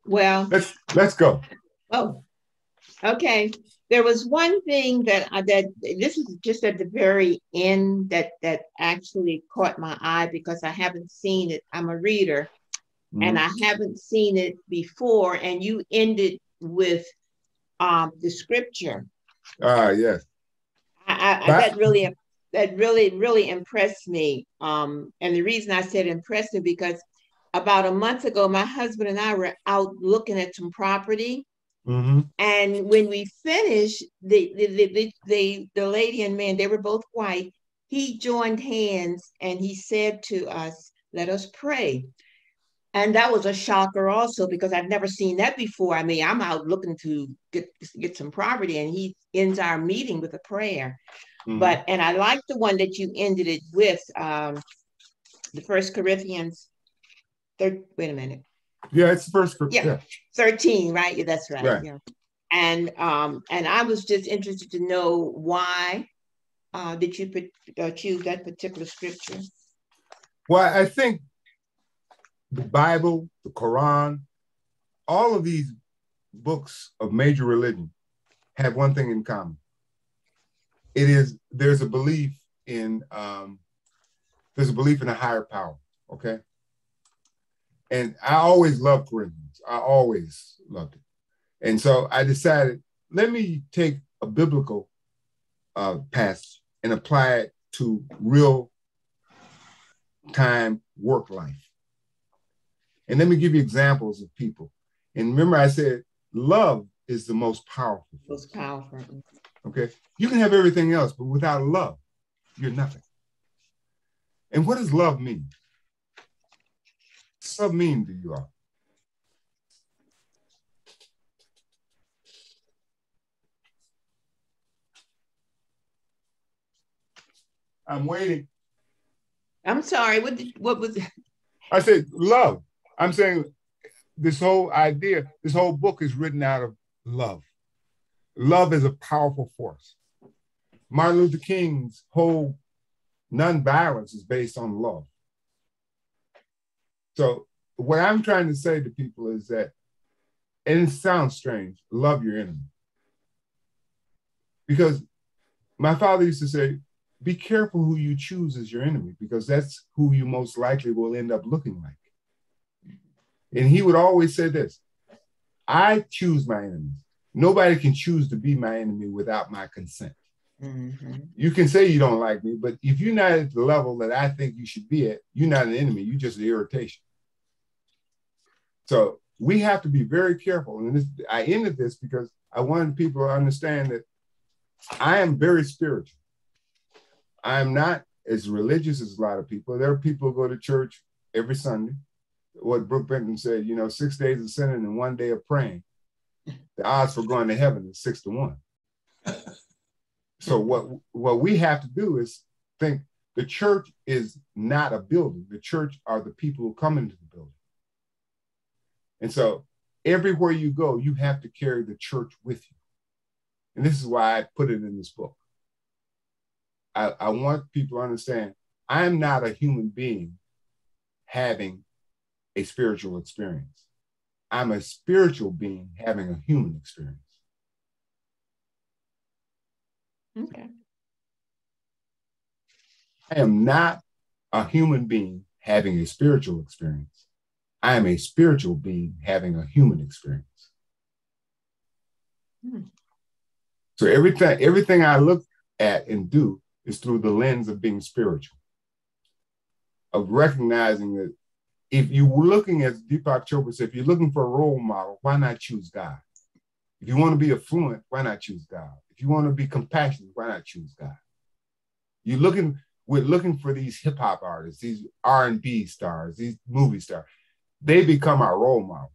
Well, let's go. Oh, okay. There was one thing that this is just at the very end that actually caught my eye because I haven't seen it. I'm a reader, and I haven't seen it before. And you ended with the scripture. Yes. That really impressed me. And the reason I said impressed me because about a month ago, my husband and I were out looking at some property. Mm-hmm. And when we finished, the lady and man, they were both white. He joined hands and he said to us, "Let us pray." And that was a shocker also because I've never seen that before. I mean, I'm out looking to get some property, and he ends our meeting with a prayer. Mm-hmm. And I like the one that you ended it with, the 1 Corinthians. Wait a minute. Yeah, it's the 1 Corinthians. Yeah, 13, right? Yeah, that's right. Right. Yeah. And I was just interested to know why did you choose that particular scripture? Well, I think the Bible, the Quran, all of these books of major religion have one thing in common. There's a belief in a higher power, okay? And I always loved Corinthians. I always loved it. And so I decided, let me take a biblical passage and apply it to real time work life. And let me give you examples of people. And remember I said, love is the most powerful. Most powerful. Okay. You can have everything else, but without love, you're nothing. And what does love mean? What does love mean to you all? I'm waiting. I'm sorry. What was it? I said love. I'm saying this whole idea, this whole book is written out of love. Love is a powerful force. Martin Luther King's whole nonviolence is based on love. So what I'm trying to say to people is that, and it sounds strange, love your enemy. Because my father used to say, be careful who you choose as your enemy, because that's who you most likely will end up looking like. And he would always say this, I choose my enemies. Nobody can choose to be my enemy without my consent. Mm-hmm. You can say you don't like me, but if you're not at the level that I think you should be at, you're not an enemy, you're just an irritation. So we have to be very careful. And I ended this because I wanted people to understand that I am very spiritual. I'm not as religious as a lot of people. There are people who go to church every Sunday. what Brooke Benton said, 6 days of sinning and 1 day of praying, the odds for going to heaven is 6 to 1. So what we have to do is think the church is not a building. The church are the people who come into the building. And so everywhere you go, you have to carry the church with you. And this is why I put it in this book. I want people to understand, I'm not a human being having a spiritual experience. I'm a spiritual being having a human experience. Okay. I am not a human being having a spiritual experience. I am a spiritual being having a human experience. So everything I look at and do is through the lens of being spiritual, of recognizing that if you were looking, as Deepak Chopra said, if you're looking for a role model, why not choose God? If you want to be affluent, why not choose God? If you want to be compassionate, why not choose God? We're looking for these hip hop artists, these R&B stars, these movie stars. They become our role model,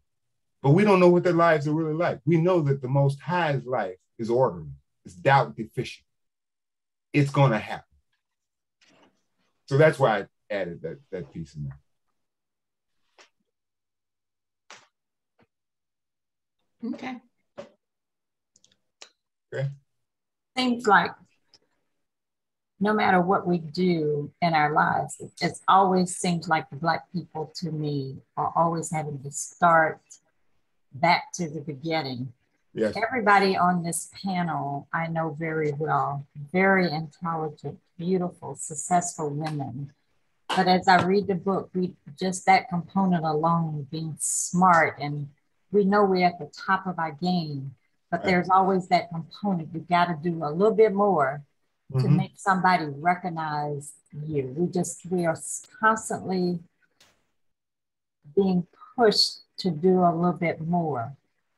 but we don't know what their lives are really like. We know that the Most High's life is orderly, it's doubt deficient. It's going to happen. So that's why I added that piece in there. Okay. Okay. Seems like no matter what we do in our lives, it always seems like the Black people to me are always having to start back to the beginning. Yes. Everybody on this panel I know very well, very intelligent, beautiful, successful women. But as I read the book, just that component alone, being smart, and we know we're at the top of our game, but there's always that component. You got to do a little bit more to make somebody recognize you. We are constantly being pushed to do a little bit more.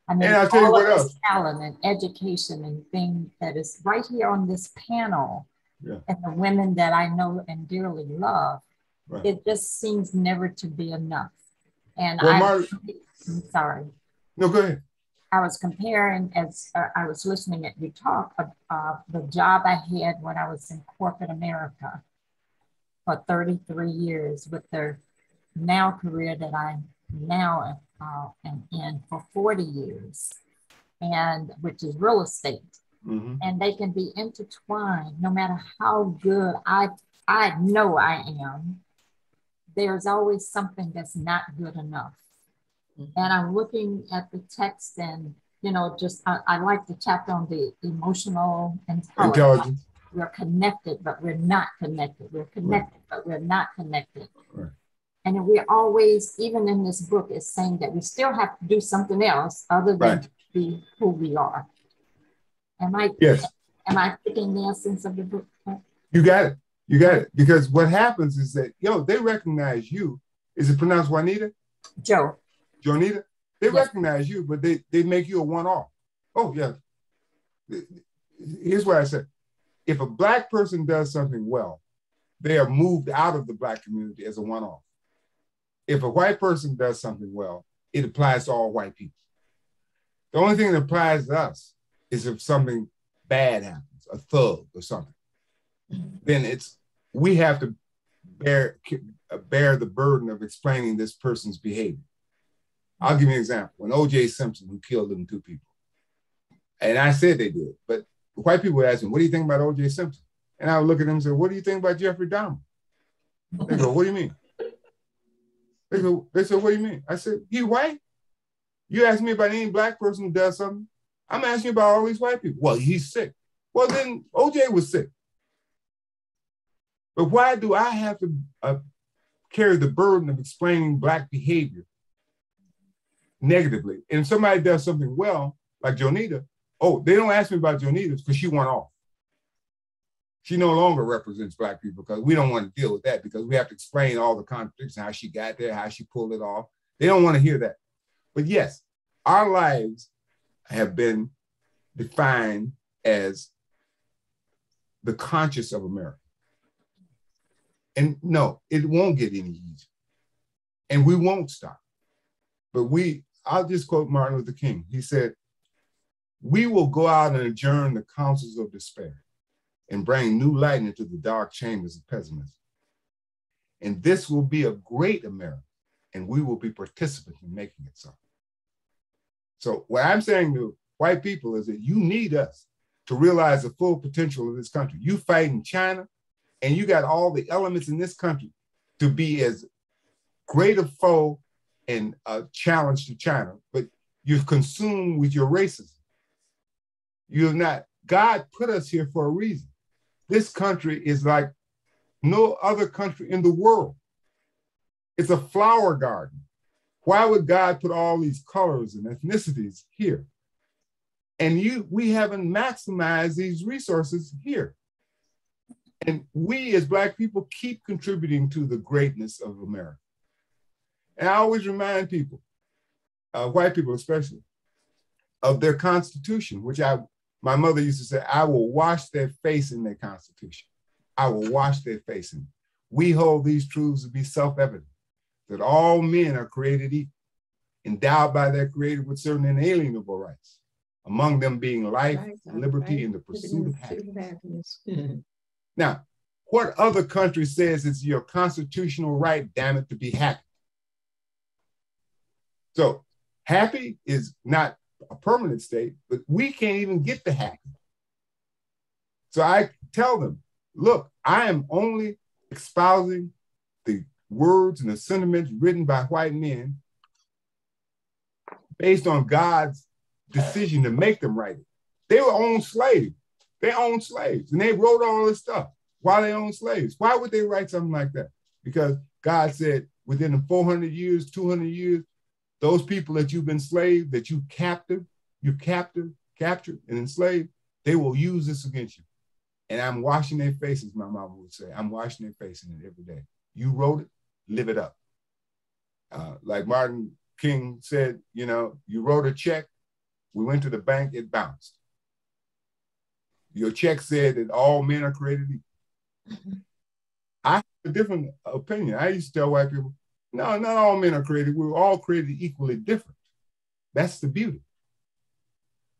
I mean, and I'll tell you what this else. Talent and education and things that is right here on this panel, and the women that I know and dearly love, it just seems never to be enough. And I'm sorry. No, go ahead. I was comparing, as I was listening at you talk, the job I had when I was in corporate America for 33 years with the now career that I now am in for 40 years, and which is real estate. And they can be intertwined no matter how good I know I am. There's always something that's not good enough. And I'm looking at the text and, I like the chapter on the emotional intelligence. We're connected, but we're not connected. We're connected, but we're not connected. And we're always, even in this book, is saying that we still have to do something else other than be who we are. Am I picking the essence of the book? You got it. You got it. Because what happens is that, they recognize you. Is it pronounced Juanita? Joanita? They recognize you, but they make you a one-off. Oh, yeah. Here's what I said. If a Black person does something well, they are moved out of the Black community as a one-off. If a white person does something well, it applies to all white people. The only thing that applies to us is if something bad happens, a thug or something. Then we have to bear the burden of explaining this person's behavior. I'll give you an example. When O.J. Simpson, who killed them 2 people, and I said they did, but white people would ask me, what do you think about O.J. Simpson? And I would look at them and say, what do you think about Jeffrey Dahmer? They go, what do you mean? They said, what do you mean? I said, he white? You ask me about any Black person who does something, I'm asking you about all these white people. Well, he's sick. Well, then O.J. was sick. But why do I have to carry the burden of explaining Black behavior negatively? And if somebody does something well, like Joanita, they don't ask me about Joanita because she went off. She no longer represents Black people because we don't want to deal with that because we have to explain all the contradictions, how she got there, how she pulled it off. They don't want to hear that. But yes, our lives have been defined as the conscience of America. And no, it won't get any easier. and we won't stop. But I'll just quote Martin Luther King. He said, "We will go out and adjourn the councils of despair and bring new light into the dark chambers of pessimism. And this will be a great America, and we will be participants in making it so." So what I'm saying to white people is that you need us to realize the full potential of this country. You fight in China, and you got all the elements in this country to be as great a foe and a challenge to China, but you're consumed with your racism. You're not, God put us here for a reason. This country is like no other country in the world. It's a flower garden. Why would God put all these colors and ethnicities here? And we haven't maximized these resources here. And we as Black people keep contributing to the greatness of America. And I always remind people, white people especially, of their Constitution, which my mother used to say, I will wash their face in their Constitution. I will wash their face in it. We hold these truths to be self-evident, that all men are created equal, endowed by their Creator with certain inalienable rights, among them being life, liberty, and the pursuit of happiness. Now, what other country says it's your constitutional right, damn it, to be happy? So happy is not a permanent state, but we can't even get to happy. So I tell them, look, I am only espousing the words and the sentiments written by white men based on God's decision to make them write it. They were owned slaves. They owned slaves, and they wrote all this stuff while they owned slaves. Why would they write something like that? Because God said within the 400 years, 200 years, those people that you've enslaved, that you captured, and enslaved, they will use this against you. And I'm washing their faces, my mama would say. I'm washing their face in it every day. You wrote it, live it up. Like Martin King said, you wrote a check, we went to the bank, it bounced. Your check said that all men are created equal. I have a different opinion. I used to tell white people, no, not all men are created. We're all created equally different. That's the beauty.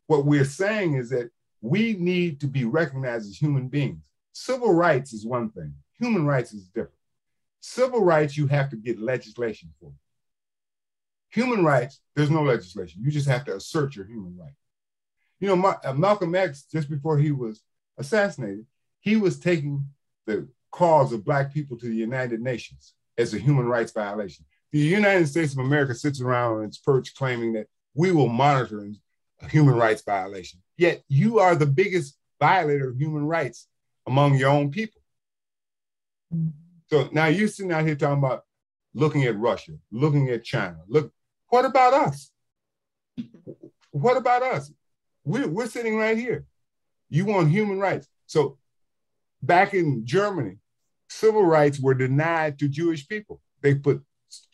What we're saying is that we need to be recognized as human beings. Civil rights is one thing. Human rights is different. Civil rights, you have to get legislation for. Human rights, there's no legislation. You just have to assert your human right. Malcolm X, just before he was assassinated, he was taking the cause of Black people to the United Nations as a human rights violation. The United States of America sits around on its perch claiming that we will monitor a human rights violation. Yet you are the biggest violator of human rights among your own people. So now you're sitting out here talking about looking at Russia, looking at China. Look, what about us? What about us? We're sitting right here. You want human rights. So back in Germany, civil rights were denied to Jewish people. They put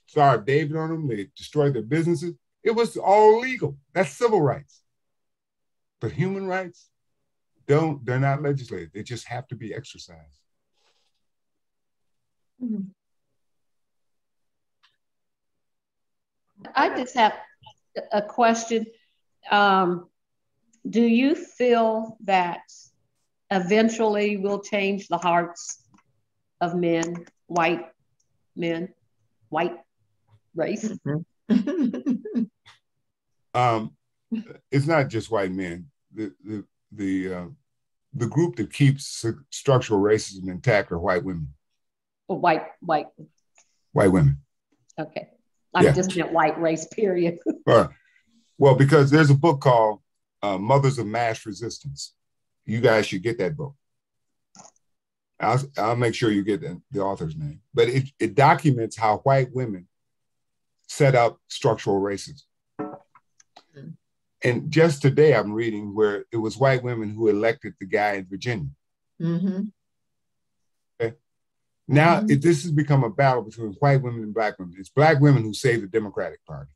Star of David on them. They destroyed their businesses. It was all legal. That's civil rights. But human rights, they're not legislated. They just have to be exercised. I just have a question. Do you feel that eventually we'll change the hearts of men, white race? It's not just white men. The group that keeps structural racism intact are white women. White women. Okay. I just meant white race, period. Well, because there's a book called Mothers of Mass Resistance. You guys should get that book. I'll make sure you get the author's name. But it documents how white women set up structural racism. And just today I'm reading where it was white women who elected the guy in Virginia. Okay? Now this has become a battle between white women and Black women. It's Black women who save the Democratic Party.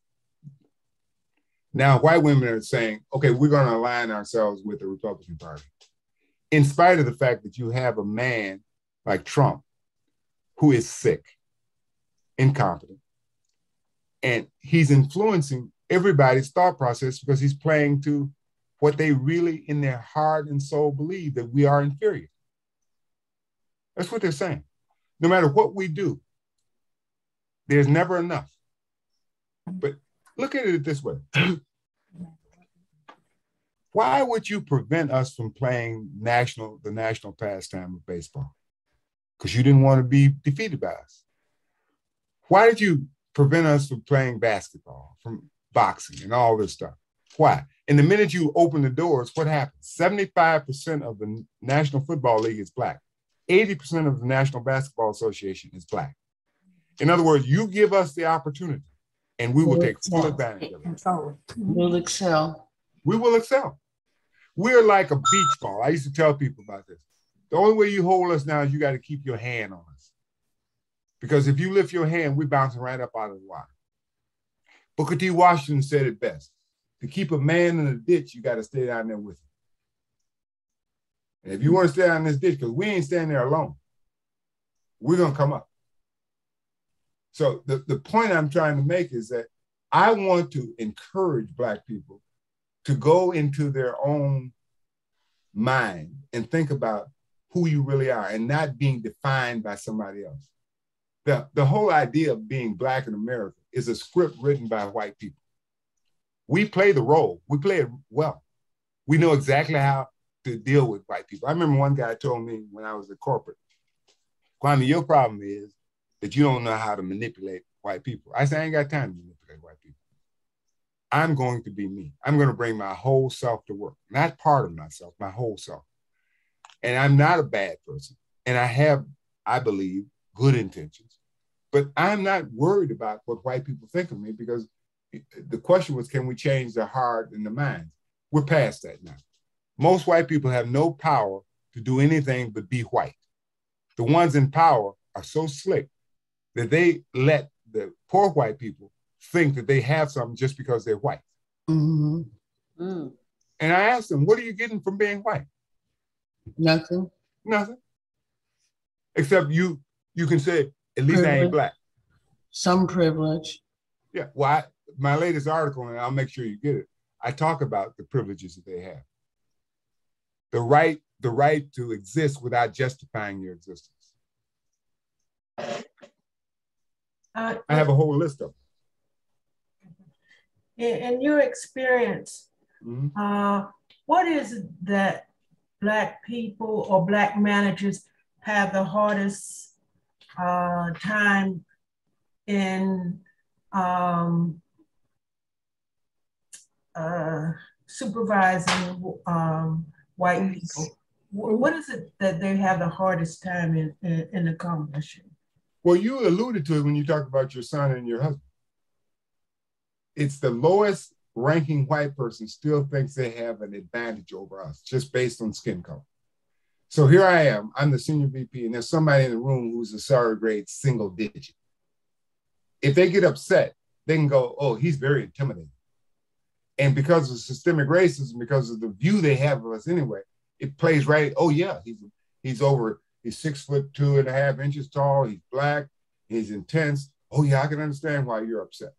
Now white women are saying, okay, we're going to align ourselves with the Republican Party. In spite of the fact that you have a man like Trump who is sick, incompetent, And he's influencing everybody's thought process because he's playing to what they really in their heart and soul believe, that we are inferior. That's what they're saying. No matter what we do, there's never enough. But look at it this way. Why would you prevent us from playing the national pastime of baseball? Because you didn't want to be defeated by us. Why did you prevent us from playing basketball, from boxing and all this stuff? Why? And the minute you open the doors, what happens? 75% of the National Football League is Black. 80% of the National Basketball Association is Black. In other words, you give us the opportunity and we will take full advantage of it. We'll excel. We will excel. We're like a beach ball. I used to tell people about this. The only way you hold us now is you got to keep your hand on us. Because if you lift your hand, we're bouncing right up out of the water. Booker T. Washington said it best. To keep a man in a ditch, you got to stay down there with him. And if you want to stay down in this ditch, because we ain't standing there alone, we're going to come up. So the point I'm trying to make is that I want to encourage Black people to go into their own mind and think about who you really are and not being defined by somebody else. The whole idea of being Black in America is a script written by white people. We play the role. We play it well. We know exactly how to deal with white people. I remember one guy told me when I was at corporate, Kwame, your problem is that you don't know how to manipulate white people. I said, I ain't got time to manipulate white people. I'm going to be me. I'm going to bring my whole self to work, not part of myself, my whole self. And I'm not a bad person. And I have, I believe, good intentions. But I'm not worried about what white people think of me, because the question was, can we change the heart and the mind? We're past that now. Most white people have no power to do anything but be white. The ones in power are so slick that they let the poor white people think that they have something just because they're white. Mm-hmm. Mm. And I asked them, what are you getting from being white? Nothing. Nothing. Except you can say, at least I ain't Black. Some privilege. Yeah, well, my latest article, and I'll make sure you get it, I talk about the privileges that they have. The right to exist without justifying your existence. I have a whole list of them. In your experience, Mm-hmm. What is it that Black people or Black managers have the hardest time in supervising white people? What is it that they have the hardest time in accomplishing? Well, you alluded to it when you talked about your son and your husband. It's the lowest ranking white person still thinks they have an advantage over us just based on skin color. So here I am, I'm the senior VP, and there's somebody in the room who's a salary grade single digit. If they get upset, they can go, oh, he's very intimidating. And because of systemic racism, because of the view they have of us anyway, it plays right, oh yeah, he's 6'2.5" tall, he's Black, he's intense. Oh yeah, I can understand why you're upset.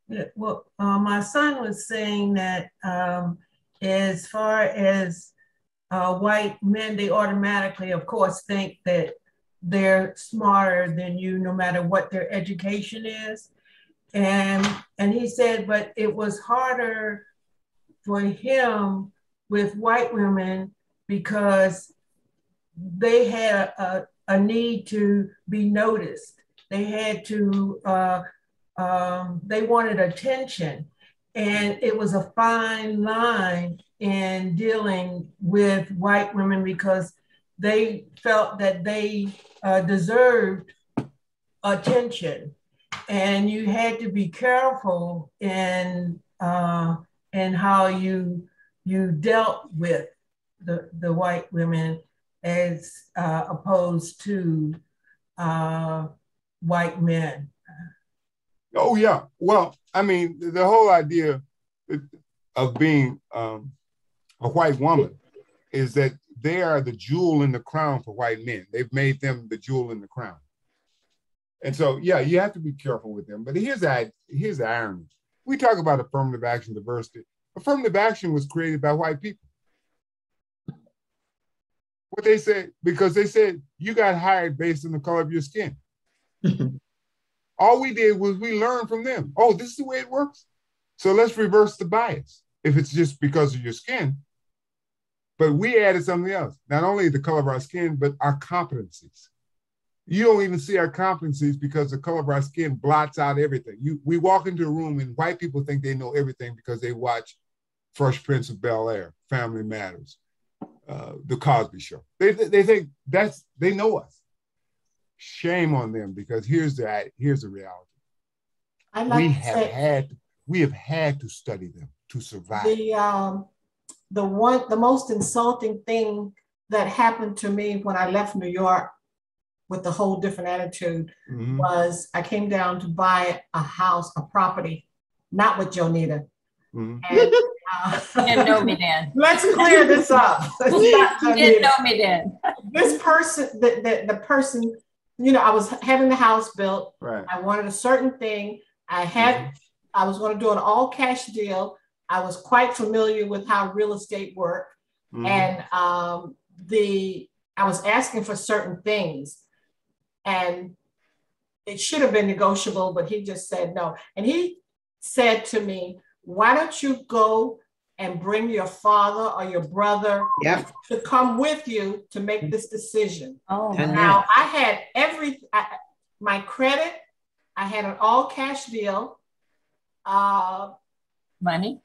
Yeah, well, my son was saying that as far as white men, they automatically, of course, think that they're smarter than you, no matter what their education is. And he said, but it was harder for him with white women because they had a need to be noticed. They had to, they wanted attention. And it was a fine line in dealing with white women because they felt that they deserved attention. And you had to be careful in how you dealt with the white women as opposed to white men. Oh yeah, well, I mean, the whole idea of being a white woman is that they are the jewel in the crown for white men. They've made them the jewel in the crown. And so, yeah, you have to be careful with them. But here's the irony. We talk about affirmative action diversity. Affirmative action was created by white people. What they said, because they said you got hired based on the color of your skin. All we did was we learned from them. Oh, this is the way it works. So let's reverse the bias if it's just because of your skin. But we added something else, not only the color of our skin, but our competencies. You don't even see our competencies because the color of our skin blots out everything. We walk into a room and white people think they know everything because they watch Fresh Prince of Bel-Air, Family Matters, The Cosby Show. They think they know us. Shame on them, because here's the reality. We have had to study them to survive. The most insulting thing that happened to me when I left New York with a whole different attitude was I came down to buy a house, a property, not with Joanita. And, you didn't know me then. Let's clear this up. You didn't know me then. This person, the person, you know, I was having the house built. Right. I wanted a certain thing. I was going to do an all cash deal. I was quite familiar with how real estate worked. And I was asking for certain things, and it should have been negotiable, but he just said no. And he said to me, why don't you go and bring your father or your brother to come with you to make this decision? Oh, now I had my credit, I had an all cash deal. Money.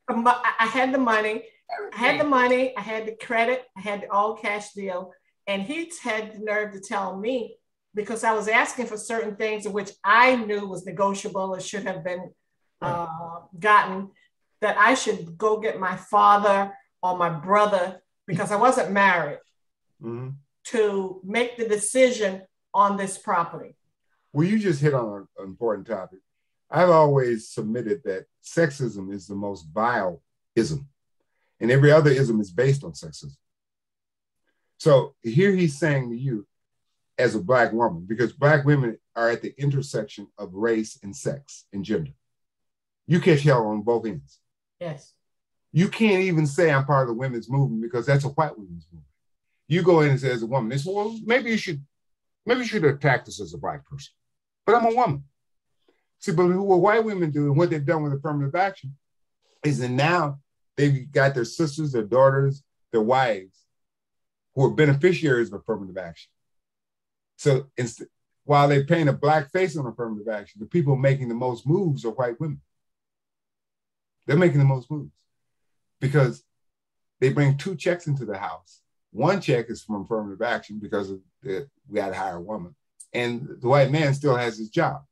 I had the money. I had the money. I had the credit. I had the all cash deal. And he had the nerve to tell me, because I was asking for certain things which I knew was negotiable or should have been gotten, that I should go get my father or my brother, because I wasn't married, to make the decision on this property. Well, you just hit on an important topic. I've always submitted that sexism is the most vile ism, and every other ism is based on sexism. So here he's saying to you, as a Black woman, because Black women are at the intersection of race and sex and gender. You catch hell on both ends. Yes. You can't even say I'm part of the women's movement, because that's a white women's movement. You go in and say, as a woman, they say, well, maybe you should attack this as a Black person, but I'm a woman. See, but what white women do and what they've done with affirmative action is that now they've got their sisters, their daughters, their wives, who are beneficiaries of affirmative action. So while they paint a Black face on affirmative action, the people making the most moves are white women. They're making the most moves because they bring two checks into the house. One check is from affirmative action because we got to hire a woman, and the white man still has his job.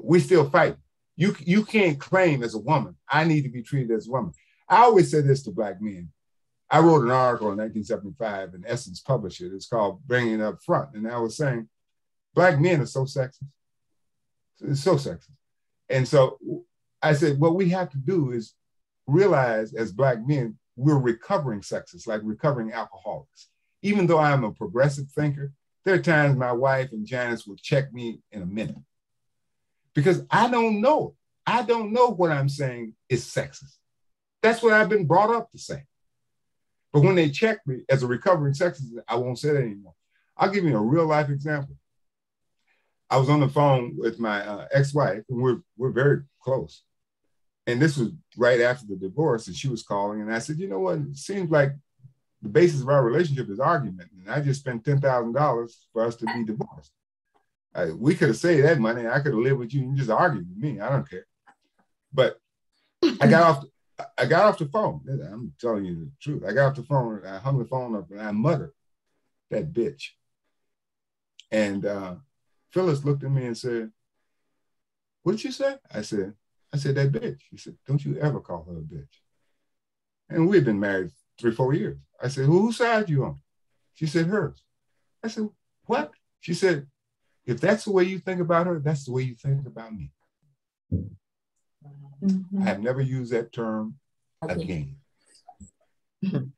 We still fight. You can't claim as a woman, I need to be treated as a woman. I always say this to Black men. I wrote an article in 1975, and Essence published it. It's called Bringing It Up Front. And I was saying, Black men are so sexist. It's so sexist. And so I said, what we have to do is realize as Black men, we're recovering sexists, like recovering alcoholics. Even though I'm a progressive thinker, there are times my wife and Janice will check me in a minute, because I don't know. I don't know what I'm saying is sexist. That's what I've been brought up to say. But when they check me as a recovering sexist, I won't say that anymore. I'll give you a real life example. I was on the phone with my ex-wife, and we're very close. And this was right after the divorce, and she was calling, and I said, you know what? It seems like the basis of our relationship is argument, and I just spent $10,000 for us to be divorced. We could have saved that money. I could have lived with you and just argued with me. I don't care. But I got off the phone. I'm telling you the truth. I got off the phone. I hung the phone up and I muttered, "That bitch." And Phyllis looked at me and said, "What did you say?" I said, "That bitch." She said, "Don't you ever call her a bitch." And we had been married 3-4 years. I said, "Well, whose side you on?" She said, "Hers." I said, "What?" She said, "If that's the way you think about her, that's the way you think about me." I have never used that term again. And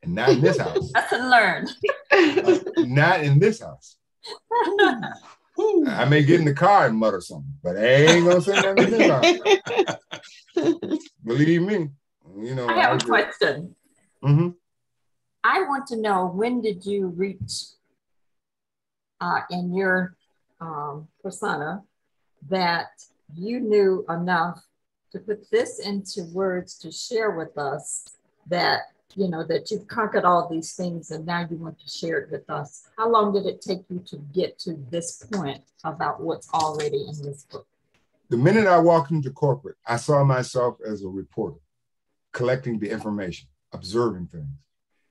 not in this house. Lesson learned. Not in this house. Woo. I may get in the car and mutter something, but I ain't gonna say nothing about it. Believe me, you know. I have a question. Mm-hmm. I want to know, when did you reach in your persona that you knew enough to put this into words to share with us, that you know that you've conquered all these things and now you want to share it with us? How long did it take you to get to this point about what's already in this book? The minute I walked into corporate, I saw myself as a reporter, collecting the information, observing things.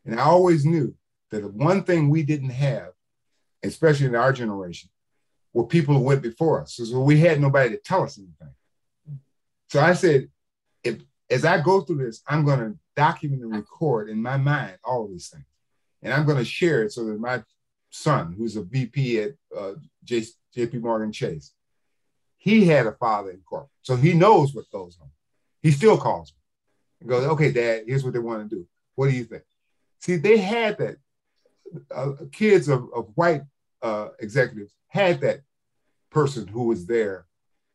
And I always knew that the one thing we didn't have, especially in our generation, were people who went before us. So we had nobody to tell us anything. So I said, as I go through this, I'm going to document and record in my mind all of these things. And I'm going to share it so that my son, who's a VP at JP Morgan Chase, he had a father in corporate. So he knows what goes on. He still calls me and goes, okay, Dad, here's what they want to do. What do you think? See, they had that. Kids of white executives had that person who was there,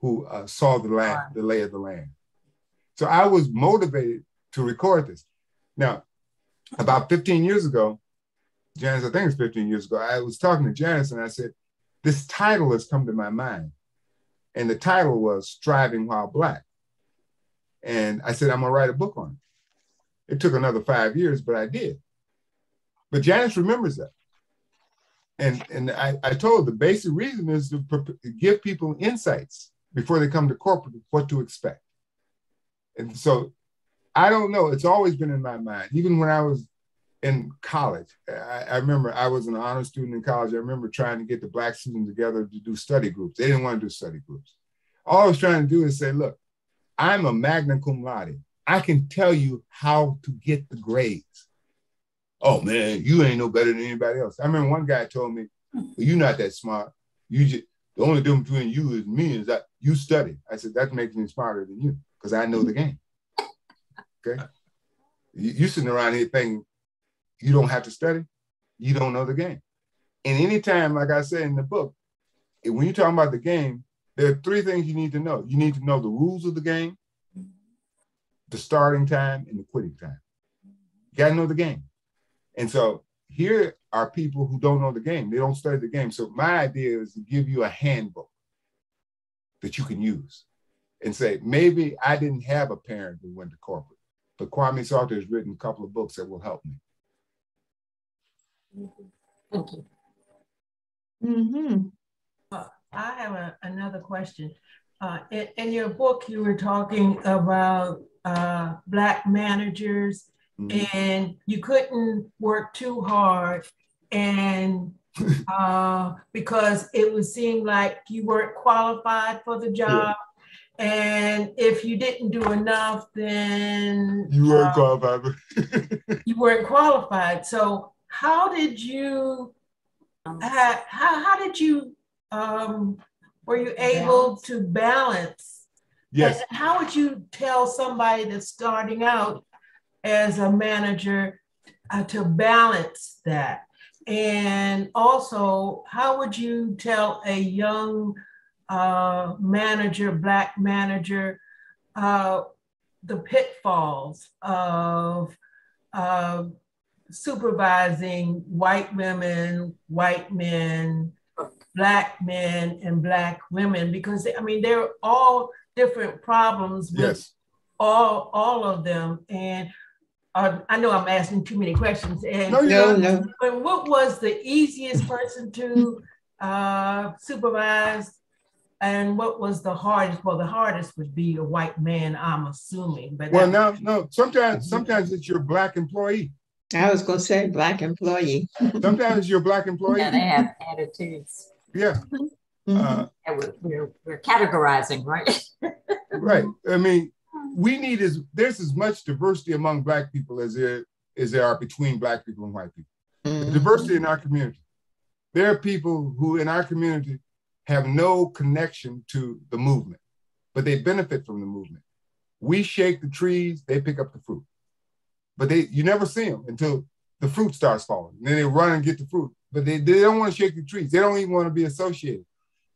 who saw the land, the lay of the land. So I was motivated to record this. Now, about 15 years ago, Janice, I think it's 15 years ago, I was talking to Janice and I said, this title has come to my mind. And the title was Striving While Black. And I said, I'm gonna write a book on it. It took another 5 years, but I did. But Janice remembers that. And I told her the basic reason is to give people insights before they come to corporate, what to expect. And so I don't know, it's always been in my mind. Even when I was in college, I remember I was an honor student in college. I remember trying to get the Black students together to do study groups. They didn't want to do study groups. All I was trying to do is say, look, I'm a magna cum laude. I can tell you how to get the grades. Oh man, you ain't no better than anybody else. I remember one guy told me, well, you're not that smart. The only difference between you and me is that you study. I said, that makes me smarter than you because I know the game. Okay? You sitting around here thinking you don't have to study, you don't know the game. And anytime, like I said in the book, when you're talking about the game, there are three things you need to know. You need to know the rules of the game, the starting time, and the quitting time. You got to know the game. And so here are people who don't know the game. They don't study the game. So my idea is to give you a handbook that you can use and say, maybe I didn't have a parent who went to corporate, but Kwame Salter has written a couple of books that will help me. Thank you. Mm-hmm. I have another question. In your book, you were talking about Black managers, and you couldn't work too hard, and because it would seem like you weren't qualified for the job. Yeah. And if you didn't do enough, then you weren't qualified. You weren't qualified. So how did you? How did you? Were you able to balance? Yes. And how would you tell somebody that's starting out as a manager to balance that? And also, how would you tell a young manager, Black manager, the pitfalls of supervising white women, white men, Black men, and Black women? Because I mean, they're all different problems with yes. all of them. And I know I'm asking too many questions. And no. But what was the easiest person to supervise, and what was the hardest? Well, the hardest would be a white man, I'm assuming. But well, no. Sometimes it's your Black employee. I was going to say Black employee. Sometimes it's your Black employee. Yeah, they have attitudes. Yeah. And we're categorizing, right? Right. I mean, there's as much diversity among Black people as there are between Black people and white people. The diversity in our community. There are people who in our community have no connection to the movement, but they benefit from the movement. We shake the trees, they pick up the fruit. But you never see them until the fruit starts falling. And then they run and get the fruit. But they don't want to shake the trees. They don't even want to be associated.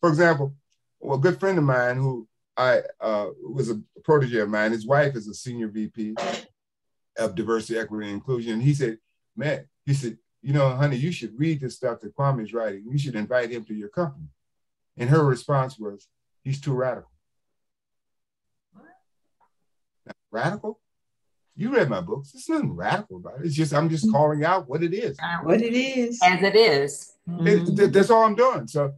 For example, well, a good friend of mine who I was a protege of mine, his wife is a senior VP of diversity, equity, and inclusion. And he said, man, he said, you know, honey, you should read this stuff that Kwame is writing. You should invite him to your company. And her response was, he's too radical. What? Radical? You read my books. There's nothing radical about it. It's just, I'm just calling out what it is. What it is. As it is. That's all I'm doing. So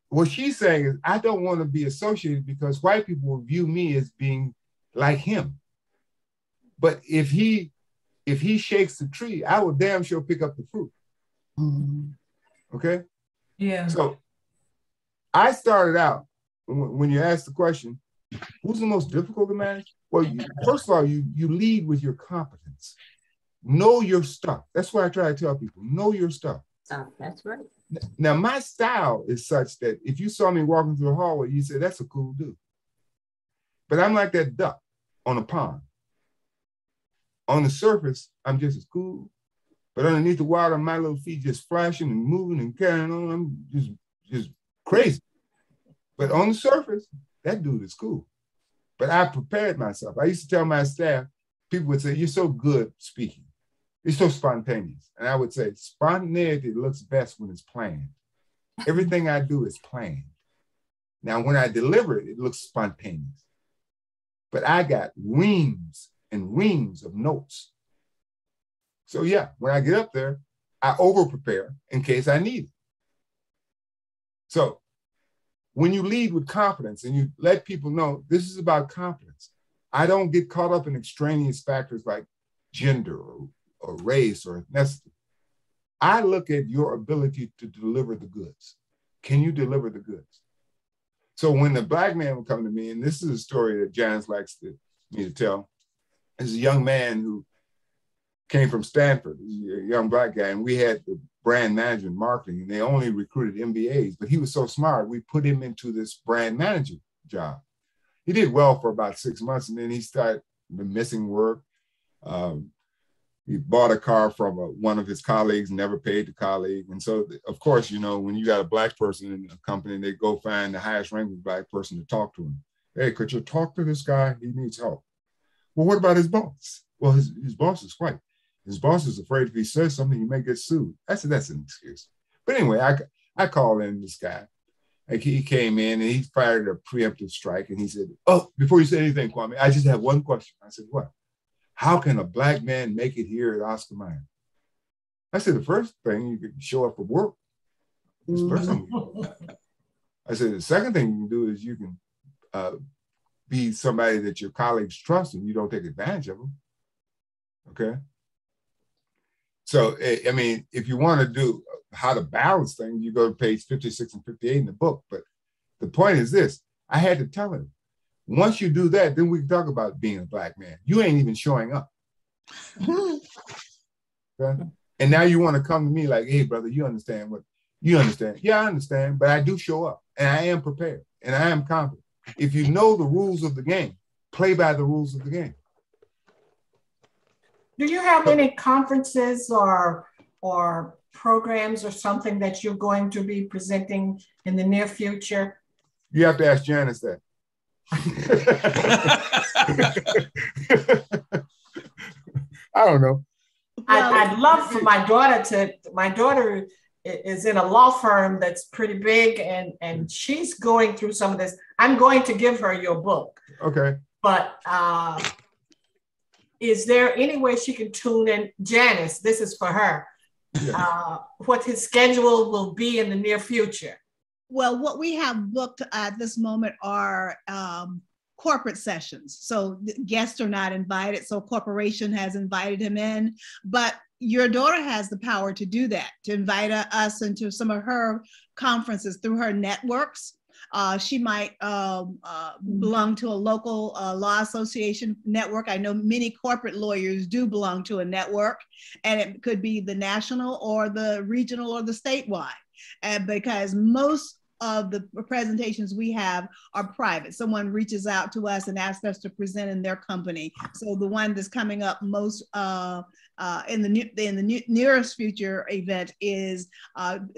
what she's saying is, I don't want to be associated because white people will view me as being like him. But if he shakes the tree, I will damn sure pick up the fruit. Okay? Yeah. So I started out, when you asked the question, who's the most difficult to manage? Well, first of all, you lead with your competence. Know your stuff. That's what I try to tell people. Know your stuff. Oh, that's right. Now, my style is such that if you saw me walking through the hallway, you say, that's a cool dude. But I'm like that duck on a pond. On the surface, I'm just as cool. But underneath the water, my little feet just flashing and moving and carrying on. I'm just crazy. But on the surface, that dude is cool. But I prepared myself. I used to tell my staff, people would say, you're so good speaking. You're so spontaneous. And I would say, spontaneity looks best when it's planned. Everything I do is planned. Now, when I deliver it, it looks spontaneous. But I got reams and reams of notes. So yeah, when I get up there, I over-prepare in case I need it. So when you lead with confidence and you let people know this is about confidence, I don't get caught up in extraneous factors like gender or race or ethnicity. I look at your ability to deliver the goods. Can you deliver the goods? So when the black man would come to me, and this is a story that Janice likes me to tell, is a young man who came from Stanford, a young black guy, and we had the brand manager in marketing, and they only recruited MBAs, but he was so smart, we put him into this brand manager job. He did well for about 6 months, and then he started missing work. He bought a car from one of his colleagues, never paid the colleague. And so, of course, you know, when you got a black person in a company, they go find the highest ranking black person to talk to him. Hey, could you talk to this guy? He needs help. Well, what about his boss? Well, his boss is white. His boss is afraid if he says something, he may get sued. I said, that's an excuse. But anyway, I called in this guy. Like he came in and he fired a preemptive strike. And he said, oh, before you say anything, Kwame, I just have one question. I said, what? How can a black man make it here at Oscar Mayer? I said, the first thing, you can show up for work. That's the first thing you can do. I said, the second thing you can do is you can be somebody that your colleagues trust and you don't take advantage of them. Okay? So, I mean, if you want to do how to balance things, you go to page 56 and 58 in the book. But the point is this, I had to tell him, once you do that, then we can talk about being a black man. You ain't even showing up. Okay? And now you want to come to me like, hey, brother, you understand what? You understand? Yeah, I understand, but I do show up and I am prepared and I am confident. If you know the rules of the game, play by the rules of the game. Do you have any conferences or programs or something that you're going to be presenting in the near future? You have to ask Janice that. I don't know. I'd love for my daughter is in a law firm that's pretty big and she's going through some of this. I'm going to give her your book. Okay. But is there any way she can tune in? Janice, this is for her. Yeah. What his schedule will be in the near future. Well, what we have booked at this moment are corporate sessions. So guests are not invited. So corporation has invited him in, but your daughter has the power to do that, to invite us into some of her conferences through her networks. She might belong to a local law association network. I know many corporate lawyers do belong to a network, and it could be the national or the regional or the statewide, because most of the presentations we have are private. Someone reaches out to us and asks us to present in their company. So the one that's coming up most in the nearest future event is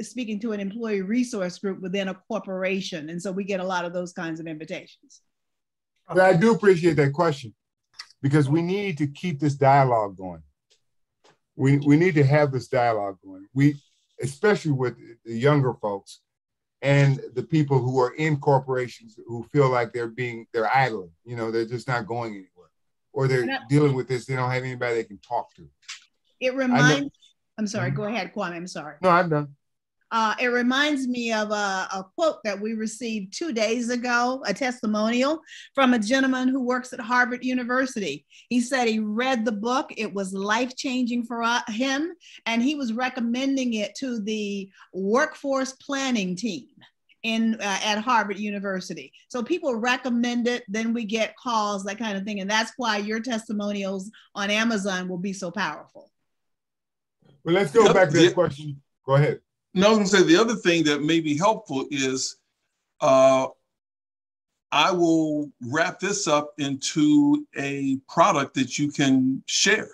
speaking to an employee resource group within a corporation. And so we get a lot of those kinds of invitations. But I do appreciate that question, because we need to keep this dialogue going. We need to have this dialogue going. Especially with the younger folks and the people who are in corporations who feel like they're idling, you know, they're just not going anywhere, or they're dealing with this, they don't have anybody they can talk to. It reminds, I'm sorry, go ahead, Kwame, I'm sorry. No, I'm done. It reminds me of a quote that we received 2 days ago, a testimonial from a gentleman who works at Harvard University. He said he read the book, it was life-changing for him, and he was recommending it to the workforce planning team at Harvard University. So people recommend it, then we get calls, that kind of thing, and that's why your testimonials on Amazon will be so powerful. Well, let's go back to that question. Go ahead. No, I was going to say the other thing that may be helpful is I will wrap this up into a product that you can share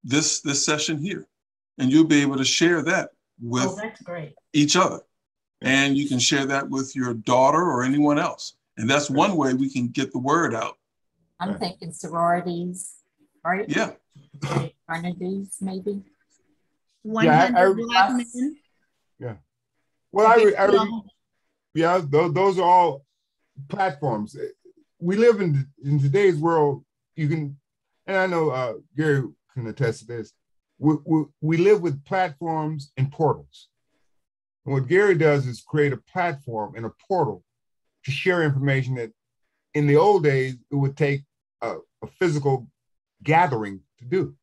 this session here, and you'll be able to share that with that's great. each other, and you can share that with your daughter or anyone else, and that's one way we can get the word out. I'm thinking sororities, right? Yeah. Fraternities, maybe. 100 Black men. Yeah. Well, those are all platforms. We live in today's world. You can, and I know Gary can attest to this. We live with platforms and portals. And what Gary does is create a platform and a portal to share information that, in the old days, it would take a physical gathering to do.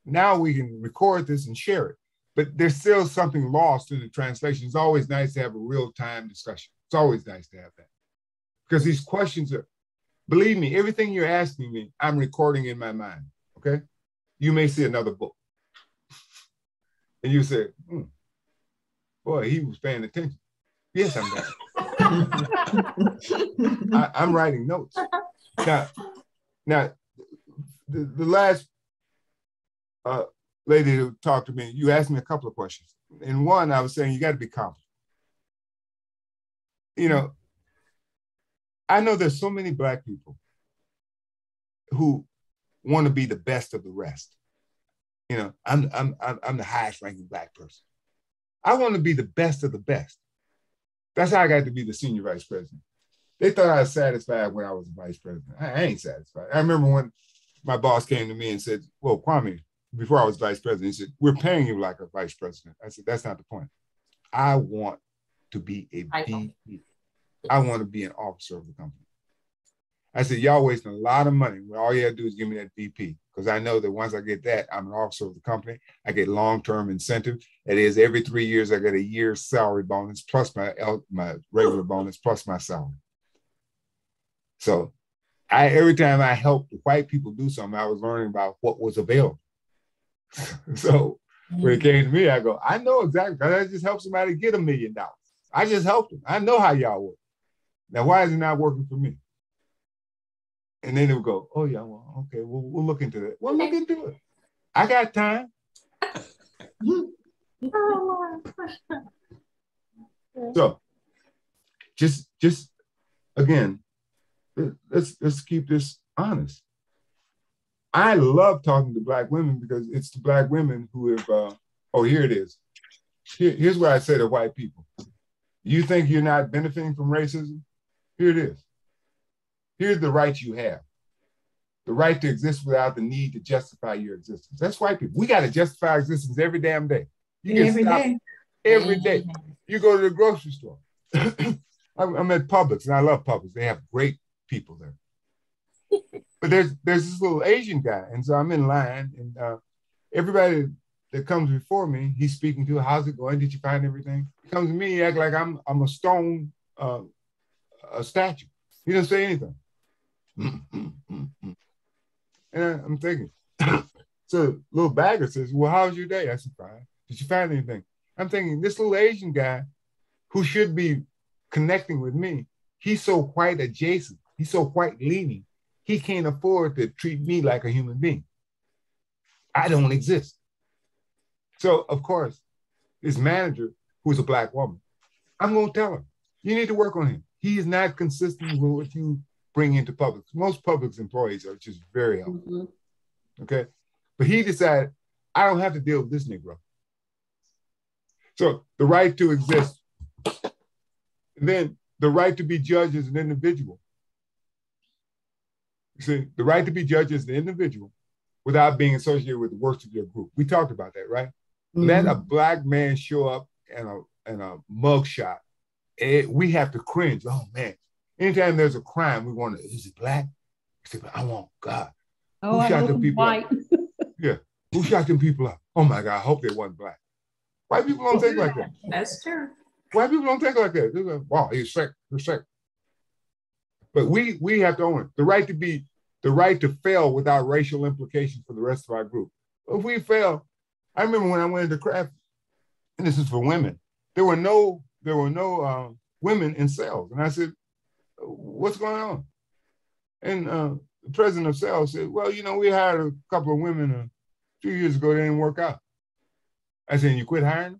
Now we can record this and share it. But there's still something lost in the translation. It's always nice to have a real-time discussion. It's always nice to have that. Because these questions are, believe me, everything you're asking me, I'm recording in my mind, okay? You may see another book. And you say, boy, he was paying attention. Yes, I'm there. I'm writing notes. Now, the last lady who talked to me, you asked me a couple of questions. In one, I was saying, you got to be confident. You know, I know there's so many Black people who want to be the best of the rest. You know, I'm the highest ranking Black person. I want to be the best of the best. That's how I got to be the senior vice president. They thought I was satisfied when I was the vice president. I ain't satisfied. I remember when my boss came to me and said, well, Kwame, before I was vice president, he said, we're paying you like a vice president. I said, that's not the point. I want to be a VP. I want to be an officer of the company. I said, y'all wasting a lot of money. Well, all you have to do is give me that VP, because I know that once I get that, I'm an officer of the company. I get long-term incentive. That is, every 3 years, I get a year's salary bonus, plus my regular bonus, plus my salary. So every time I helped white people do something, I was learning about what was available. So when it came to me, I go, I know exactly, because I just helped somebody get $1 million. I just helped them. I know how y'all work. Now, why is it not working for me? And then they would go, oh yeah, well, okay, we'll look into that. Well, look into it. I got time. So just again, let's keep this honest. I love talking to Black women because it's the Black women who have, here it is. Here's what I say to white people. You think you're not benefiting from racism? Here it is. Here's the rights you have. The right to exist without the need to justify your existence. That's white people. We got to justify our existence every damn day. Every day. You go to the grocery store. I'm at Publix, and I love Publix. They have great people there. But there's this little Asian guy, and so I'm in line, and everybody that comes before me, he's speaking to, how's it going? Did you find everything? He comes to me, he acts like I'm a stone, a statue. He doesn't say anything. And I'm thinking, so little bagger says, well, how was your day? I said, fine. Did you find anything? I'm thinking, this little Asian guy who should be connecting with me, he's so white adjacent, he's so white leaning, he can't afford to treat me like a human being. I don't exist. So, of course, this manager, who is a Black woman, I'm going to tell her, you need to work on him. He is not consistent with what you bring into public. Most public employees are just very helpful. Okay? But he decided, I don't have to deal with this Negro. So the right to exist, and then the right to be judged as an individual. You see, the right to be judged as an individual without being associated with the worst of your group. We talked about that, right? Let a Black man show up in a mugshot. We have to cringe. Oh man. Anytime there's a crime, we wonder, is it Black? I say, I want God. Oh, who shot them people white. up? Yeah. Who shot them people up? Oh my God, I hope they wasn't Black. White people don't think like that. That's true. White people don't think like that. They're like, wow, he's sick, you're sick. But we have to own it. The right to fail without racial implications for the rest of our group. If we fail, I remember when I went into craft, and this is for women, there were no women in sales. And I said, what's going on? And the president of sales said, well, you know, we hired a couple of women a few years ago, they didn't work out. I said, you quit hiring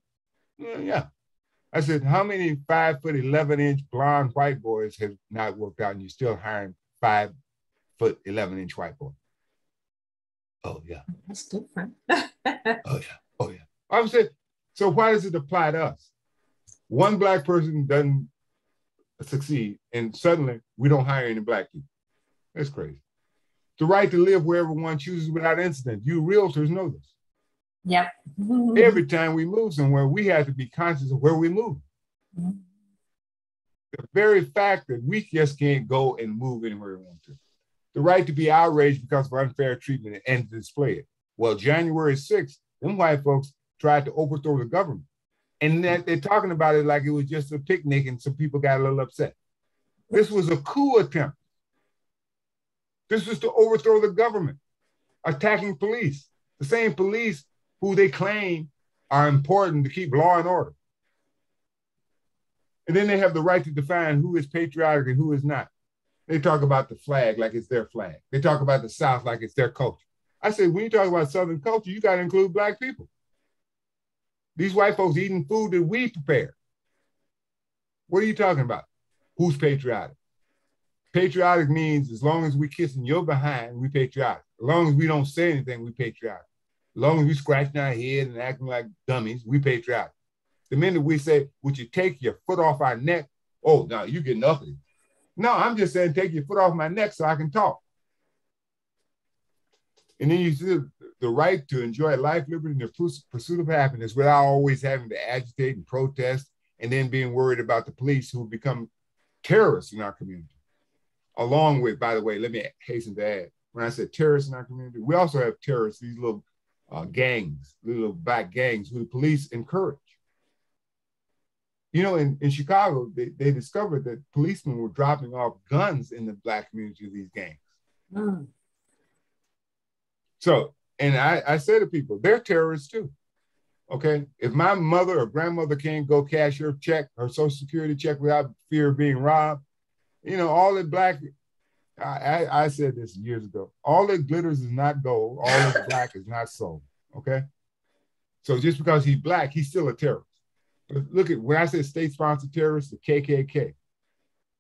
them? Yeah. I said, how many 5'11" blonde white boys have not worked out and you're still hiring 5'11" white boys? Oh yeah. That's different. Oh yeah. Oh yeah. I would say, so why does it apply to us? One Black person doesn't succeed and suddenly we don't hire any Black people. That's crazy. The right to live wherever one chooses without incident. You realtors know this. Yep. Every time we move somewhere, we have to be conscious of where we move. The very fact that we just can't go and move anywhere we want to. The right to be outraged because of unfair treatment and to display it. Well, January 6th, them white folks tried to overthrow the government. And they're talking about it like it was just a picnic and some people got a little upset. This was a coup attempt. This was to overthrow the government, attacking police. The same police who they claim are important to keep law and order. And then they have the right to define who is patriotic and who is not. They talk about the flag like it's their flag. They talk about the South like it's their culture. I said, when you talk about Southern culture, you got to include Black people. These white folks eating food that we prepare. What are you talking about? Who's patriotic? Patriotic means as long as we kissing your behind, we patriotic. As long as we don't say anything, we patriotic. As long as we scratching our head and acting like dummies, we patriotic. The minute we say, would you take your foot off our neck? Oh, no, you get nothing. No, I'm just saying, take your foot off my neck so I can talk. And then you see the right to enjoy life, liberty, and the pursuit of happiness without always having to agitate and protest and then being worried about the police who become terrorists in our community. Along with, by the way, let me hasten to add, when I said terrorists in our community, we also have terrorists, these little gangs, little Black gangs who the police encourage. You know, in Chicago, they discovered that policemen were dropping off guns in the Black community of these gangs. So, and I say to people, they're terrorists too, okay? If my mother or grandmother can't go cash her check, her Social Security check without fear of being robbed, you know, all that Black, I said this years ago, all that glitters is not gold, all that's Black is not soul, okay? So just because he's Black, he's still a terrorist. But look at, when I say state-sponsored terrorists, the KKK,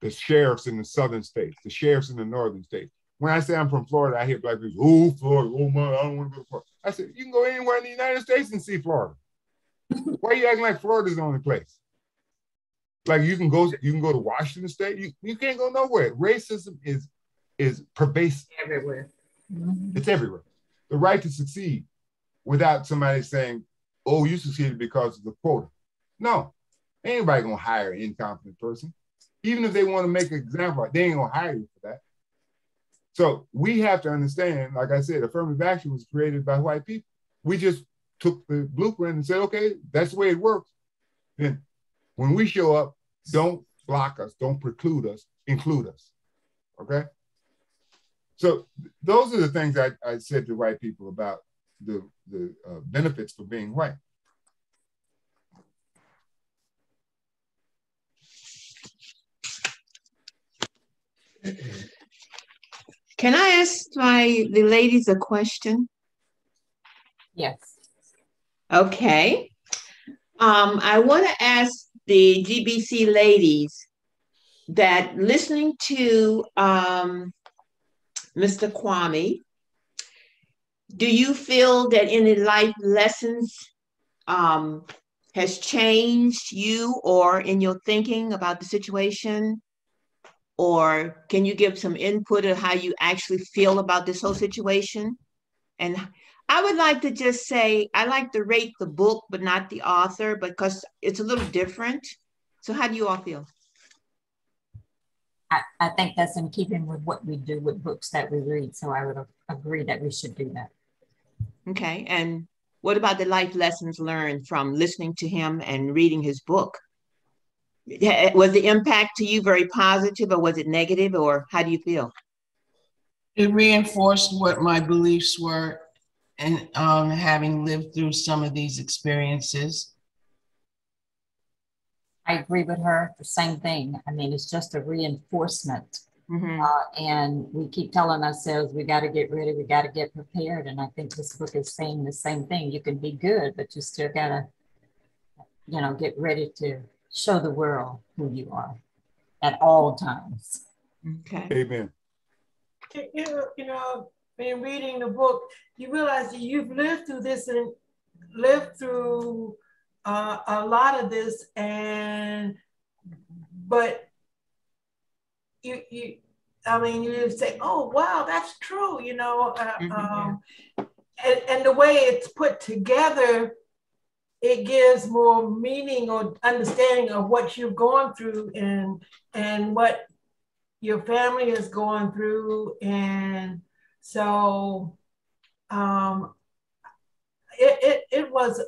the sheriffs in the southern states, the sheriffs in the northern states. When I say I'm from Florida, I hear Black people, oh, Florida, oh my, I don't want to go to Florida. I said, you can go anywhere in the United States and see Florida. Why are you acting like Florida's the only place? Like you can go to Washington State, you can't go nowhere. Racism is pervasive. Everywhere. It's everywhere. The right to succeed without somebody saying, oh, you succeeded because of the quota. No, ain't anybody gonna hire an incompetent person. Even if they want to make an example, they ain't gonna hire you for that. So we have to understand, like I said, affirmative action was created by white people. We just took the blueprint and said, okay, that's the way it works. Then when we show up, don't block us, don't preclude us, include us, okay? So those are the things I said to white people about the benefits for being white. Can I ask the ladies a question? Yes. Okay. I want to ask the GBC ladies that listening to Mr. Kwame, do you feel that any life lessons has changed you or in your thinking about the situation? Or can you give some input of how you actually feel about this whole situation? And I would like to just say, I like to rate the book, but not the author, because it's a little different. So how do you all feel? I think that's in keeping with what we do with books that we read. So I would agree that we should do that. Okay. And what about the life lessons learned from listening to him and reading his book? Was the impact to you very positive, or was it negative, or how do you feel? It reinforced what my beliefs were, and having lived through some of these experiences. I agree with her. The same thing. I mean, it's just a reinforcement. Mm-hmm. And we keep telling ourselves, we got to get ready, we got to get prepared. And I think this book is saying the same thing. You can be good, but you still got to, get ready to show the world who you are at all times. Okay. Amen. In reading the book, you realize that you've lived through this and lived through a lot of this, but you say, oh, wow, that's true, and the way it's put together, it gives more meaning or understanding of what you've gone through and what your family is going through. And so it was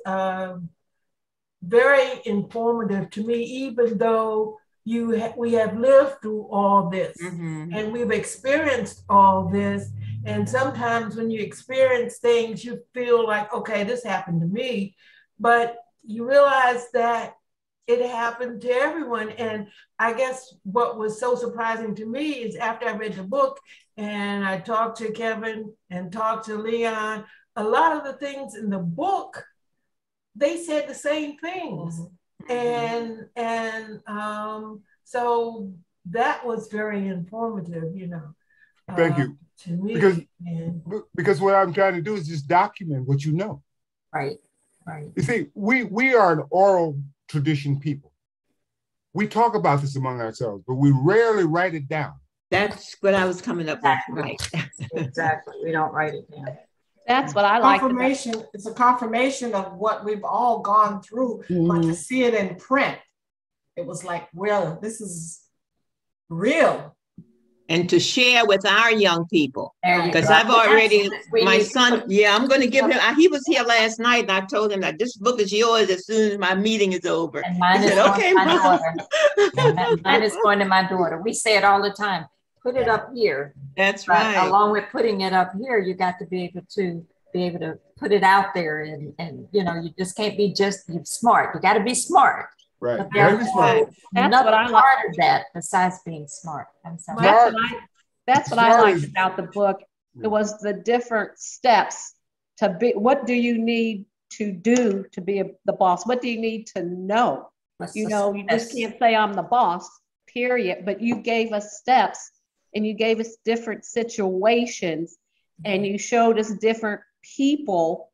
very informative to me, even though we have lived through all this, mm-hmm. and we've experienced all this. And sometimes when you experience things, you feel like, okay, this happened to me, but you realize that it happened to everyone. And I guess what was so surprising to me is after I read the book and I talked to Kevin and talked to Leon, a lot of the things in the book, they said the same things. Mm-hmm. So that was very informative, Thank you. To me. Because what I'm trying to do is just document what you know. Right. You see, we are an oral tradition people. We talk about this among ourselves, but we rarely write it down. That's what I was coming up with, right? Exactly. We don't write it down. That's what I like. Confirmation. It's a confirmation of what we've all gone through, but to see it in print, it was like, well, this is real. And to share with our young people. Because I've already, my son, I'm going to give him, he was here last night and I told him that this book is yours as soon as my meeting is over. And mine is going to my daughter. Mine is going to my daughter. We say it all the time. Put it up here. That's right. Along with putting it up here, you got to be able to put it out there, and you just can't be you smart. You got to be smart. Right. But there's another part of that besides being smart. That's what I liked about the book. It was the different steps to be. What do you need to do to be the boss? What do you need to know? You just can't say I'm the boss, period. But you gave us steps, and you gave us different situations, and you showed us different people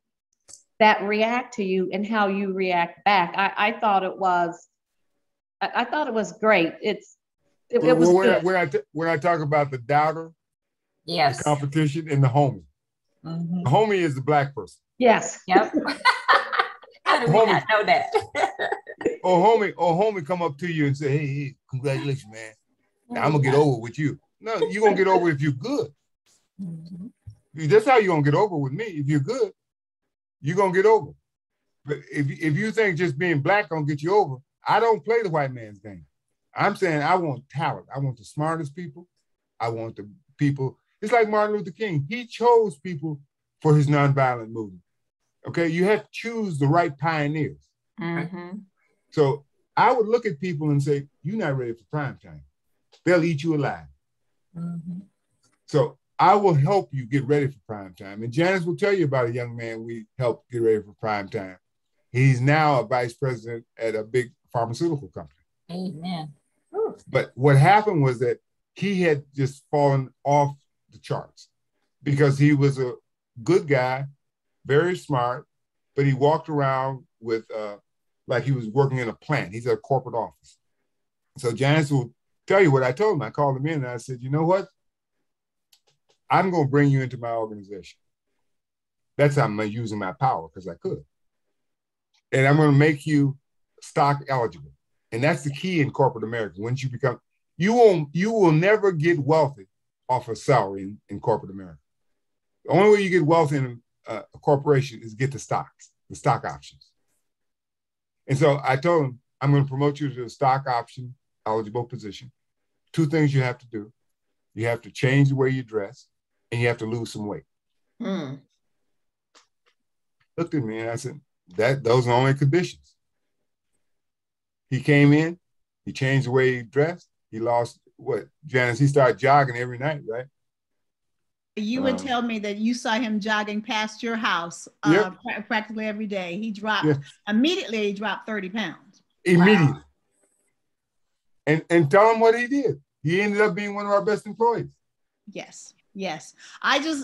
that react to you and how you react back. I thought it was great. It was good. When I talk about the doubter, yes, the competition, and the homie. Mm-hmm. The homie is the black person. Yes. Yep. How do we not know that? homie come up to you and say, hey, congratulations, man. Now I'm gonna get over with you. No, you're gonna get over if you're good. Mm-hmm. That's how you're gonna get over with me. If you're good, you're gonna get over. But if you think just being black gonna get you over, I don't play the white man's game. I'm saying I want talent. I want the smartest people. I want the people. It's like Martin Luther King. He chose people for his nonviolent movement. Okay, you have to choose the right pioneers. Mm-hmm. So I would look at people and say, you're not ready for prime time. They'll eat you alive. Mm-hmm. So I will help you get ready for prime time. And Janice will tell you about a young man we helped get ready for prime time. He's now a vice president at a big pharmaceutical company. Amen. But what happened was that he had just fallen off the charts because he was a good guy, very smart, but he walked around with like he was working in a plant. He's at a corporate office. So Janice will tell you what I told him. I called him in and I said, you know what? I'm going to bring you into my organization. That's how I'm using my power because I could. And I'm going to make you stock eligible. And that's the key in corporate America. Once you become, you will never get wealthy off a salary in corporate America. The only way you get wealthy in a corporation is get the stocks, the stock options. And so I told him, I'm going to promote you to the stock option eligible position. Two things you have to do. You have to change the way you dress and you have to lose some weight. Looked at me and I said, those are the only conditions. He came in, he changed the way he dressed. He lost what, Janice, he started jogging every night, right? You would tell me that you saw him jogging past your house practically every day. He dropped, immediately he dropped 30 pounds. Immediately. Wow. And tell him what he did. He ended up being one of our best employees. Yes. Yes.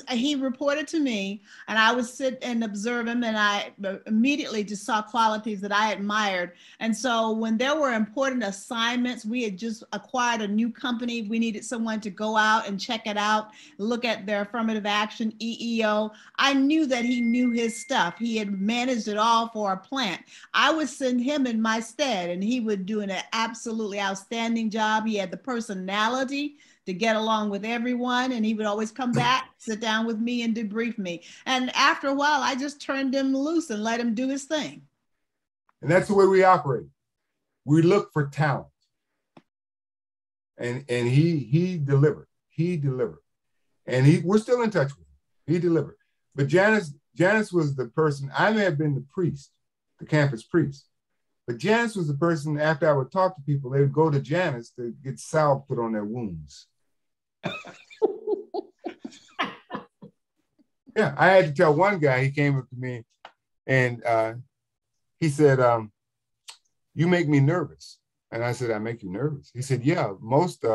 He reported to me and I would sit and observe him and I immediately just saw qualities that I admired. And so when there were important assignments, we had just acquired a new company. We needed someone to go out and check it out, look at their affirmative action, EEO. I knew that he knew his stuff. He had managed it all for a plant. I would send him in my stead and he would do an absolutely outstanding job. He had the personality to get along with everyone. And he would always come back, sit down with me and debrief me. And after a while, I just turned him loose and let him do his thing. And that's the way we operate. We look for talent. And he delivered. He delivered. And we're still in touch with him. He delivered. But Janice was the person, I may have been the priest, the campus priest. But Janice was the person, after I would talk to people, they would go to Janice to get salve put on their wounds. Yeah, I had to tell one guy, he came up to me and he said, you make me nervous. And I said, I make you nervous? He said, yeah, most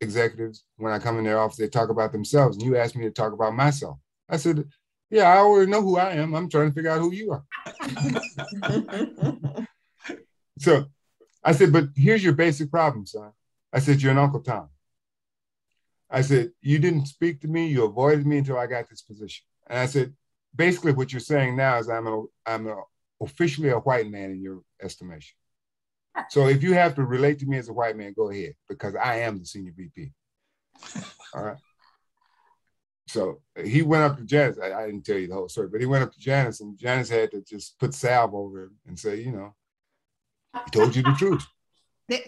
executives, when I come in their office, they talk about themselves. And you asked me to talk about myself. I said, yeah, I already know who I am. I'm trying to figure out who you are. So I said, but here's your basic problem, son. I said, you're an Uncle Tom. I said, you didn't speak to me. You avoided me until I got this position. And I said, basically what you're saying now is I'm officially a white man in your estimation. So if you have to relate to me as a white man, go ahead, because I am the senior VP. All right. So he went up to Janice. I didn't tell you the whole story, but he went up to Janice and Janice had to just put salve over him and say, you know, he told you the truth.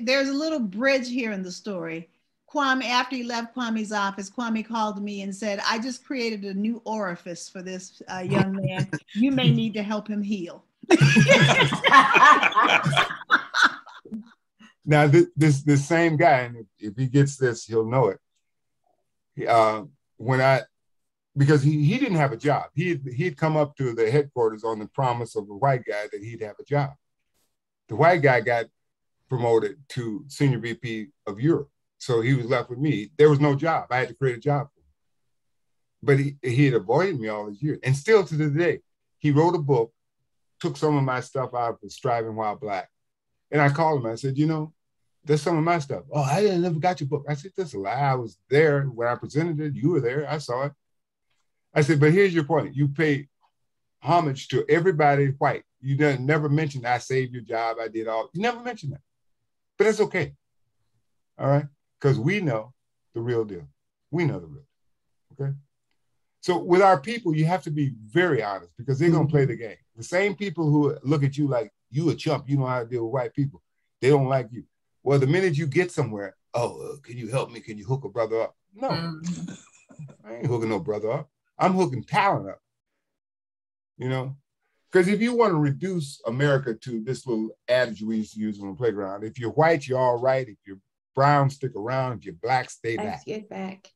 There's a little bridge here in the story. Kwame, after he left Kwame's office, Kwame called me and said, I just created a new orifice for this young man. You may need to help him heal. Now, this same guy, and if he gets this, he'll know it. Because he didn't have a job. He'd come up to the headquarters on the promise of a white guy that he'd have a job. The white guy got promoted to senior VP of Europe. So he was left with me. There was no job. I had to create a job for him. But he had avoided me all these years. And still to this day, he wrote a book, took some of my stuff out of Striving While Black. And I called him. I said, you know, there's some of my stuff. Oh, I never got your book. I said, that's a lie. I was there when I presented it. You were there. I saw it. I said, but here's your point. You pay homage to everybody white. You never mentioned I saved your job. I did all. You never mentioned that. But that's okay. All right. Because we know the real deal. We know the real deal, okay? So with our people, you have to be very honest because they're going to play the game. The same people who look at you like, you a chump, you know how to deal with white people, they don't like you. Well, the minute you get somewhere, can you help me? Can you hook a brother up? No, I ain't hooking no brother up. I'm hooking talent up, you know? Because if you want to reduce America to this little adage we used to use on the playground, if you're white, you're all right. If you're brown, stick around. If you're black, stay back. Let's get back.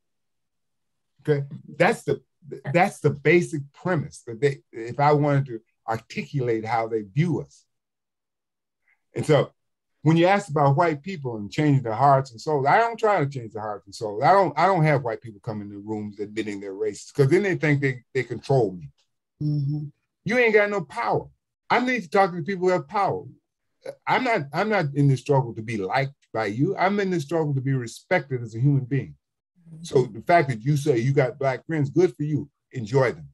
Okay, that's the basic premise that they, if I wanted to articulate how they view us. And so when you ask about white people and changing their hearts and souls, I don't try to change their hearts and souls. I don't have white people come into rooms admitting their race, because then they think they control me. Mm-hmm. You ain't got no power. I need to talk to the people who have power. I'm not in this struggle to be liked by you. I'm in this struggle to be respected as a human being. So the fact that you say you got black friends, good for you. Enjoy them.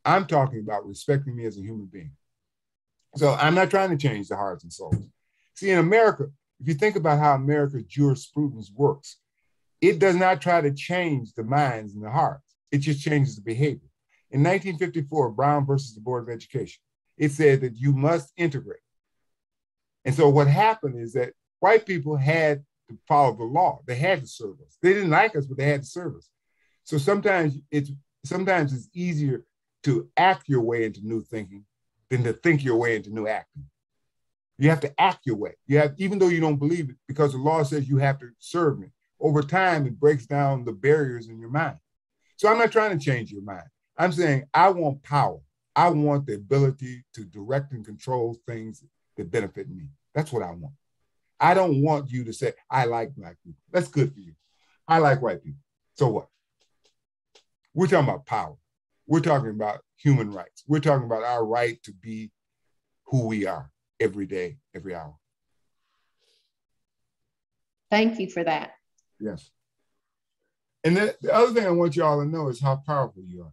I'm talking about respecting me as a human being. So I'm not trying to change the hearts and souls. See, in America, if you think about how America's jurisprudence works, it does not try to change the minds and the hearts. It just changes the behavior. In 1954, Brown versus the Board of Education, it said that you must integrate. And so what happened is that white people had to follow the law. They had to serve us. They didn't like us, but they had to serve us. So sometimes it's easier to act your way into new thinking than to think your way into new acting. You have to act your way. Even though you don't believe it, because the law says you have to serve me. Over time, it breaks down the barriers in your mind. So I'm not trying to change your mind. I'm saying I want power. I want the ability to direct and control things that benefit me. That's what I want. I don't want you to say, I like black people. That's good for you. I like white people. So what? We're talking about power. We're talking about human rights. We're talking about our right to be who we are every day, every hour. Thank you for that. Yes. And the other thing I want you all to know is how powerful you are.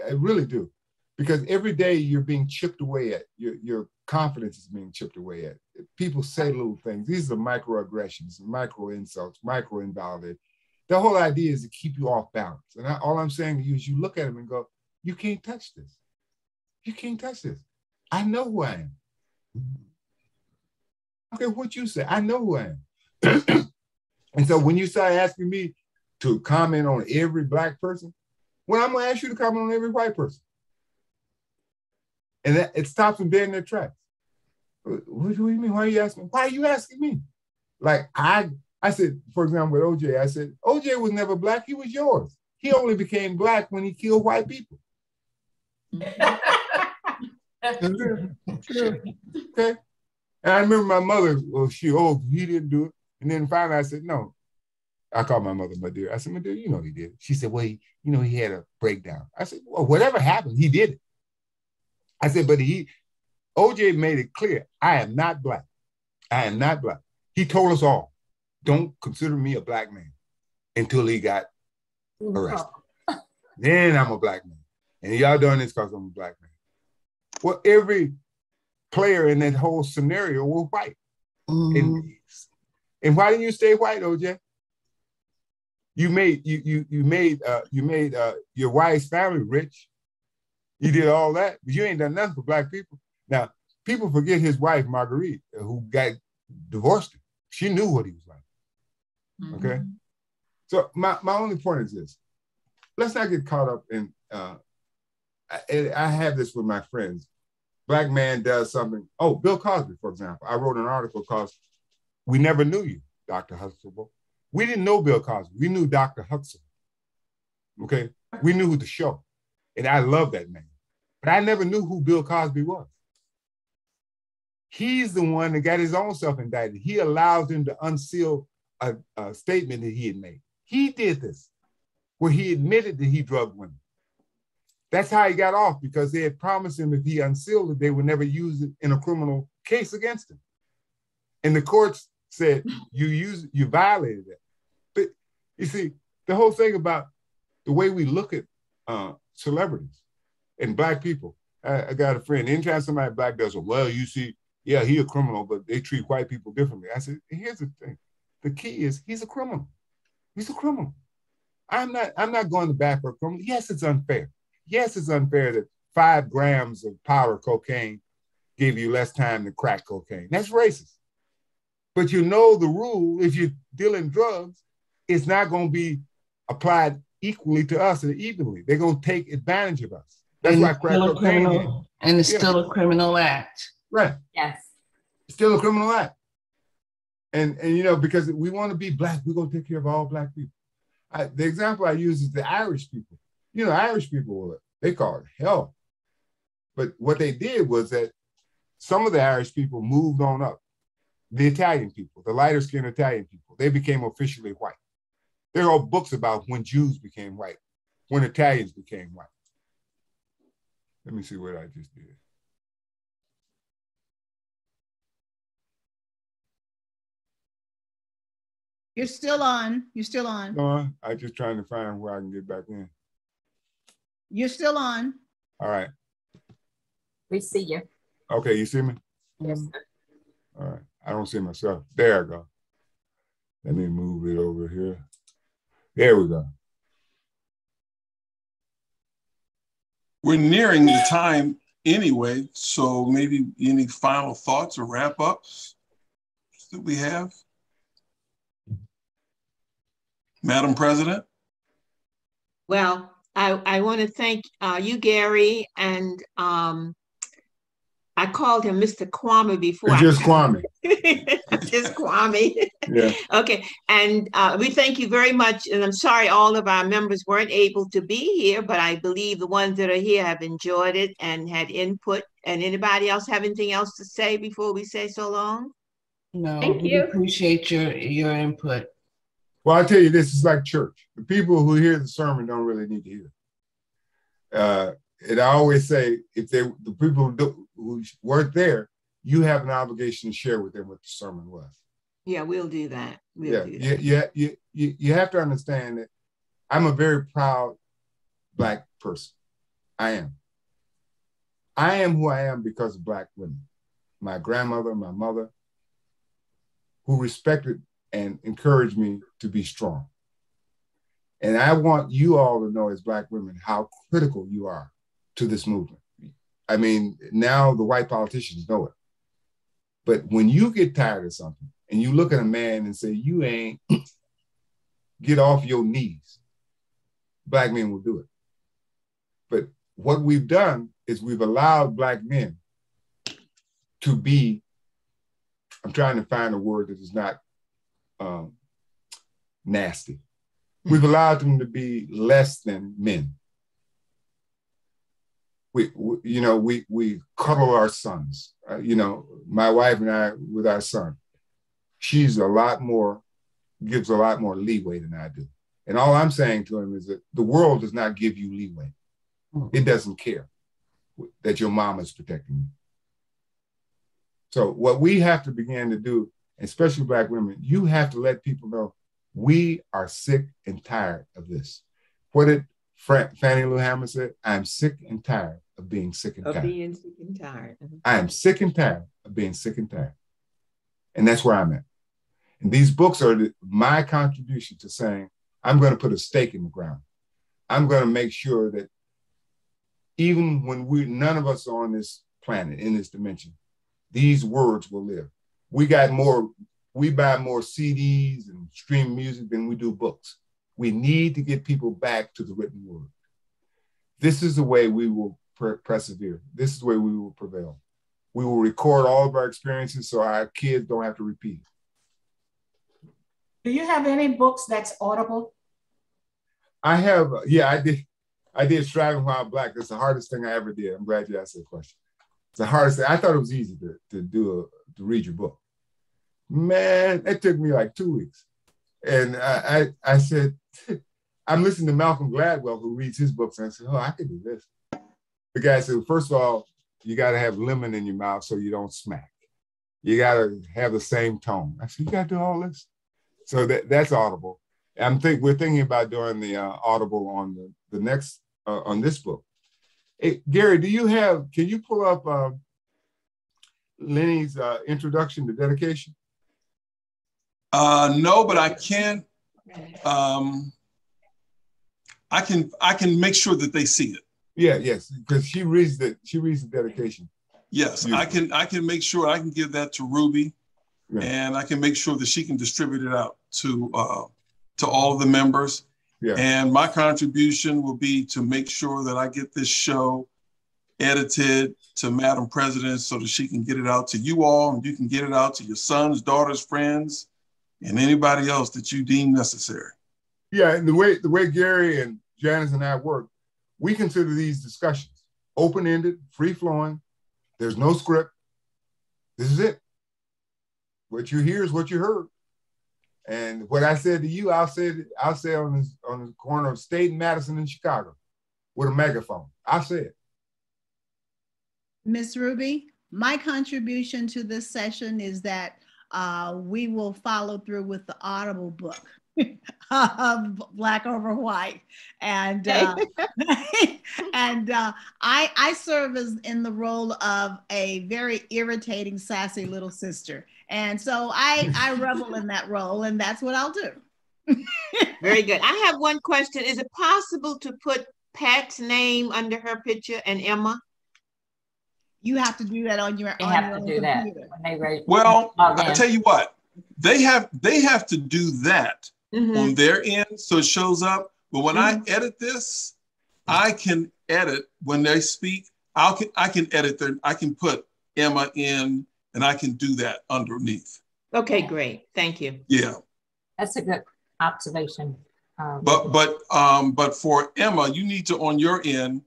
I really do. Because every day you're being chipped away at. Your confidence is being chipped away at. People say little things. These are microaggressions, micro insults, micro invalidate. The whole idea is to keep you off balance. And all I'm saying to you is you look at them and go, you can't touch this. You can't touch this. I know who I am. Okay, what you say, I know who I am. And so when you start asking me to comment on every black person, well, I'm gonna ask you to comment on every white person. And it stops them dead in their tracks. What do you mean? Why are you asking me? Why are you asking me? Like I said, for example, with OJ, I said, OJ was never black, he was yours. He only became black when he killed white people. True. Okay. And I remember my mother, he didn't do it. And then finally I said, no. I called my mother, my dear. I said, my dear, you know he did it. She said, well, he had a breakdown. I said, well, whatever happened, he did it. I said, but OJ made it clear, I am not black. I am not black. He told us all, don't consider me a black man until he got arrested. Then I'm a black man. And y'all doing this because I'm a black man. Well, every player in that whole scenario was white. Mm-hmm. And why didn't you stay white, OJ? You made your wife's family rich. You did all that, but you ain't done nothing for black people. Now, people forget his wife, Marguerite, who got divorced him. She knew what he was like. Mm-hmm. Okay? So my only point is this. Let's not get caught up in, I have this with my friends. Black man does something. Oh, Bill Cosby, for example. I wrote an article called We Never Knew You, Dr. Huxtable. We didn't know Bill Cosby. We knew Dr. Huxtable. Okay? We knew the show. And I love that man. But I never knew who Bill Cosby was. He's the one that got his own self indicted. He allowed him to unseal a statement that he had made. He did this, where he admitted that he drugged women. That's how he got off, because they had promised him if he unsealed it, they would never use it in a criminal case against him. And the courts said, you violated it. But you see, the whole thing about the way we look at celebrities and black people. I got a friend, anytime somebody black does, well, you see, yeah, he a criminal, but they treat white people differently. I said, here's the thing. The key is he's a criminal. He's a criminal. I'm not going to bat for a criminal. Yes, it's unfair. Yes, it's unfair that 5 grams of powder cocaine gave you less time than crack cocaine. That's racist. But you know the rule, if you're dealing drugs, it's not going to be applied equally to us and evenly. They're going to take advantage of us. That's why crack cocaine is. And it's still a criminal act. Right. Yes. It's still a criminal act. And you know, because we want to be Black, we're going to take care of all Black people. The example I use is the Irish people. You know, Irish people, they call it hell. But what they did was that some of the Irish people moved on up. The Italian people, the lighter skinned Italian people, they became officially white. There are books about when Jews became white, when Italians became white. Let me see what I just did. You're still on. You're still on. No, I'm just trying to find where I can get back in. You're still on. All right. We see you. Okay, you see me? Yes, sir. All right. I don't see myself. There I go. Let me move it over here. There we go. We're nearing the time anyway, so maybe any final thoughts or wrap-ups that we have? Madam President? Well, I want to thank you, Gary, and I called him Mr. Kwame before. Just Kwame. Just Kwame. Yeah. Okay. And we thank you very much. And I'm sorry all of our members weren't able to be here, but I believe the ones that are here have enjoyed it and had input. And anybody else have anything else to say before we say so long? No, Thank we you. appreciate your input. Well, I tell you, this is like church. The people who hear the sermon don't really need to hear it. And I always say, if the people who weren't there, you have an obligation to share with them what the sermon was. Yeah, we'll do that. We'll do that. You have to understand that I'm a very proud Black person. I am. I am who I am because of Black women. My grandmother, my mother, who respected and encouraged me to be strong. And I want you all to know as Black women how critical you are to this movement. I mean, now the white politicians know it. But when you get tired of something and you look at a man and say, you ain't, get off your knees, Black men will do it. But what we've done is we've allowed Black men to be, I'm trying to find a word that is not nasty. We've allowed them to be less than men. We cuddle our sons. My wife and I with our son, she's gives a lot more leeway than I do. And all I'm saying to him is that the world does not give you leeway. It doesn't care that your mom is protecting you. So what we have to begin to do, especially Black women, you have to let people know we are sick and tired of this. What did Fannie Lou Hammond say? I'm sick and tired of being sick and tired. Of being sick and tired. I am sick and tired of being sick and tired. And that's where I'm at. And these books are my contribution to saying, I'm going to put a stake in the ground. I'm going to make sure that even when none of us are on this planet, in this dimension, these words will live. We buy more CDs and stream music than we do books. We need to get people back to the written word. This is the way we will persevere. This is the way we will prevail. We will record all of our experiences so our kids don't have to repeat. Do you have any books that's audible? I have, I did Striving While Black. That's the hardest thing I ever did. I'm glad you asked that question. It's the hardest thing. I thought it was easy to read your book. Man, it took me like 2 weeks. And I said, I'm listening to Malcolm Gladwell, who reads his books, and I said, oh, I could do this. The guy said, first of all, you got to have lemon in your mouth so you don't smack. You got to have the same tone. I said, you got to do all this? So that's Audible. We're thinking about doing the Audible on the next, on this book. Hey, Gary, can you pull up Lenny's introduction to dedication? No, but I can. I can make sure that they see it. Yeah, yes, because she reads the dedication. Yes, beautiful. I can make sure I can give that to Ruby, and I can make sure that she can distribute it out to all of the members. Yeah. And my contribution will be to make sure that I get this show edited to Madam President so that she can get it out to you all, and you can get it out to your sons, daughters, friends, and anybody else that you deem necessary. Yeah, and the way Gary and Janice and I work, we consider these discussions open-ended, free-flowing. There's no script. This is it. What you hear is what you heard. And what I said to you, I'll say on the corner of State and Madison in Chicago with a megaphone. I'll say it. Miss Ruby, my contribution to this session is that we will follow through with the Audible book of Black Over White. And I serve as in the role of a very irritating, sassy little sister. And so I revel in that role, and that's what I'll do. Very good. I have one question. Is it possible to put Pat's name under her picture and Emma? You have to do that on your They have to do that when they raise. Well, I tell you what, they have to do that on their end so it shows up. But when I edit this, I can edit when they speak. I can edit there. I can put Emma in, and I can do that underneath. Okay, great. Thank you. Yeah, That's a good observation. But for Emma, you need to on your end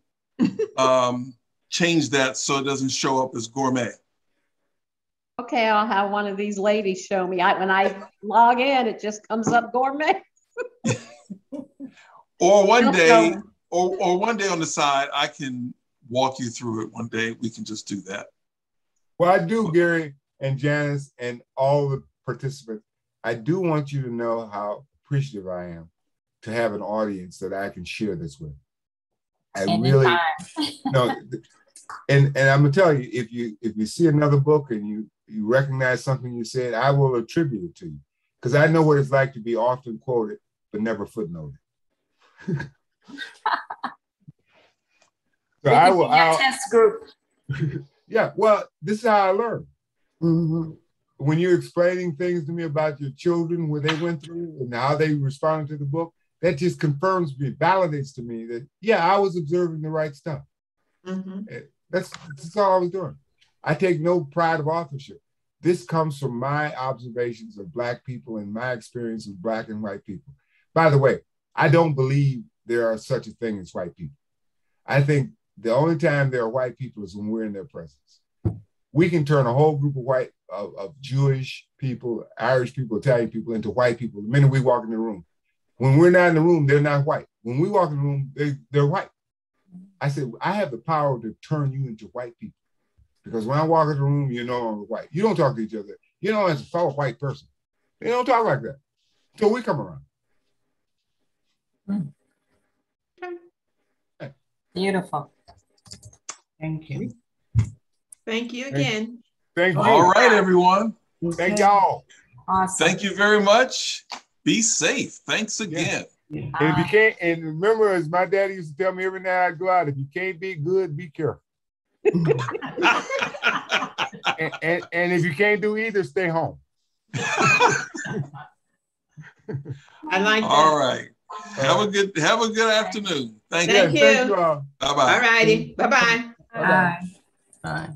change that so it doesn't show up as Gourmet. Okay, I'll have one of these ladies show me. When I log in, it just comes up Gourmet. Or one day on the side, I can walk you through it. One day we can just do that. Well, I do, Gary and Janice and all the participants. I do want you to know how appreciative I am to have an audience that I can share this with. I really, no, and I'm gonna tell you, if you see another book and you recognize something you said, I will attribute it to you, because I know what it's like to be often quoted but never footnoted. So I will. Test group. Yeah, well, this is how I learn. When you're explaining things to me about your children, what they went through and how they responded to the book, that just confirms me, validates to me that, yeah, I was observing the right stuff. That's all I was doing. I take no pride of authorship. This comes from my observations of Black people and my experience of Black and white people. By the way, I don't believe there are such a thing as white people. I think the only time there are white people is when we're in their presence. We can turn a whole group of Jewish people, Irish people, Italian people into white people the minute we walk in the room. When we're not in the room, they're not white. When we walk in the room, they're white. I said, I have the power to turn you into white people. Because when I walk in the room, you're no longer white. You don't talk to each other. You know, as a fellow white person, they don't talk like that until we come around. Beautiful. Thank you. Thank you again. Thank you. All right, everyone. Thank y'all. Awesome. Thank you very much. Be safe. Thanks again. And if you can't, and remember, as my daddy used to tell me every night I go out, if you can't be good, be careful. and if you can't do either, stay home. I like that. All right. Have a good afternoon. Thank you. Thank you. Thank you all. Bye-bye. All righty. Bye-bye. Bye. Bye.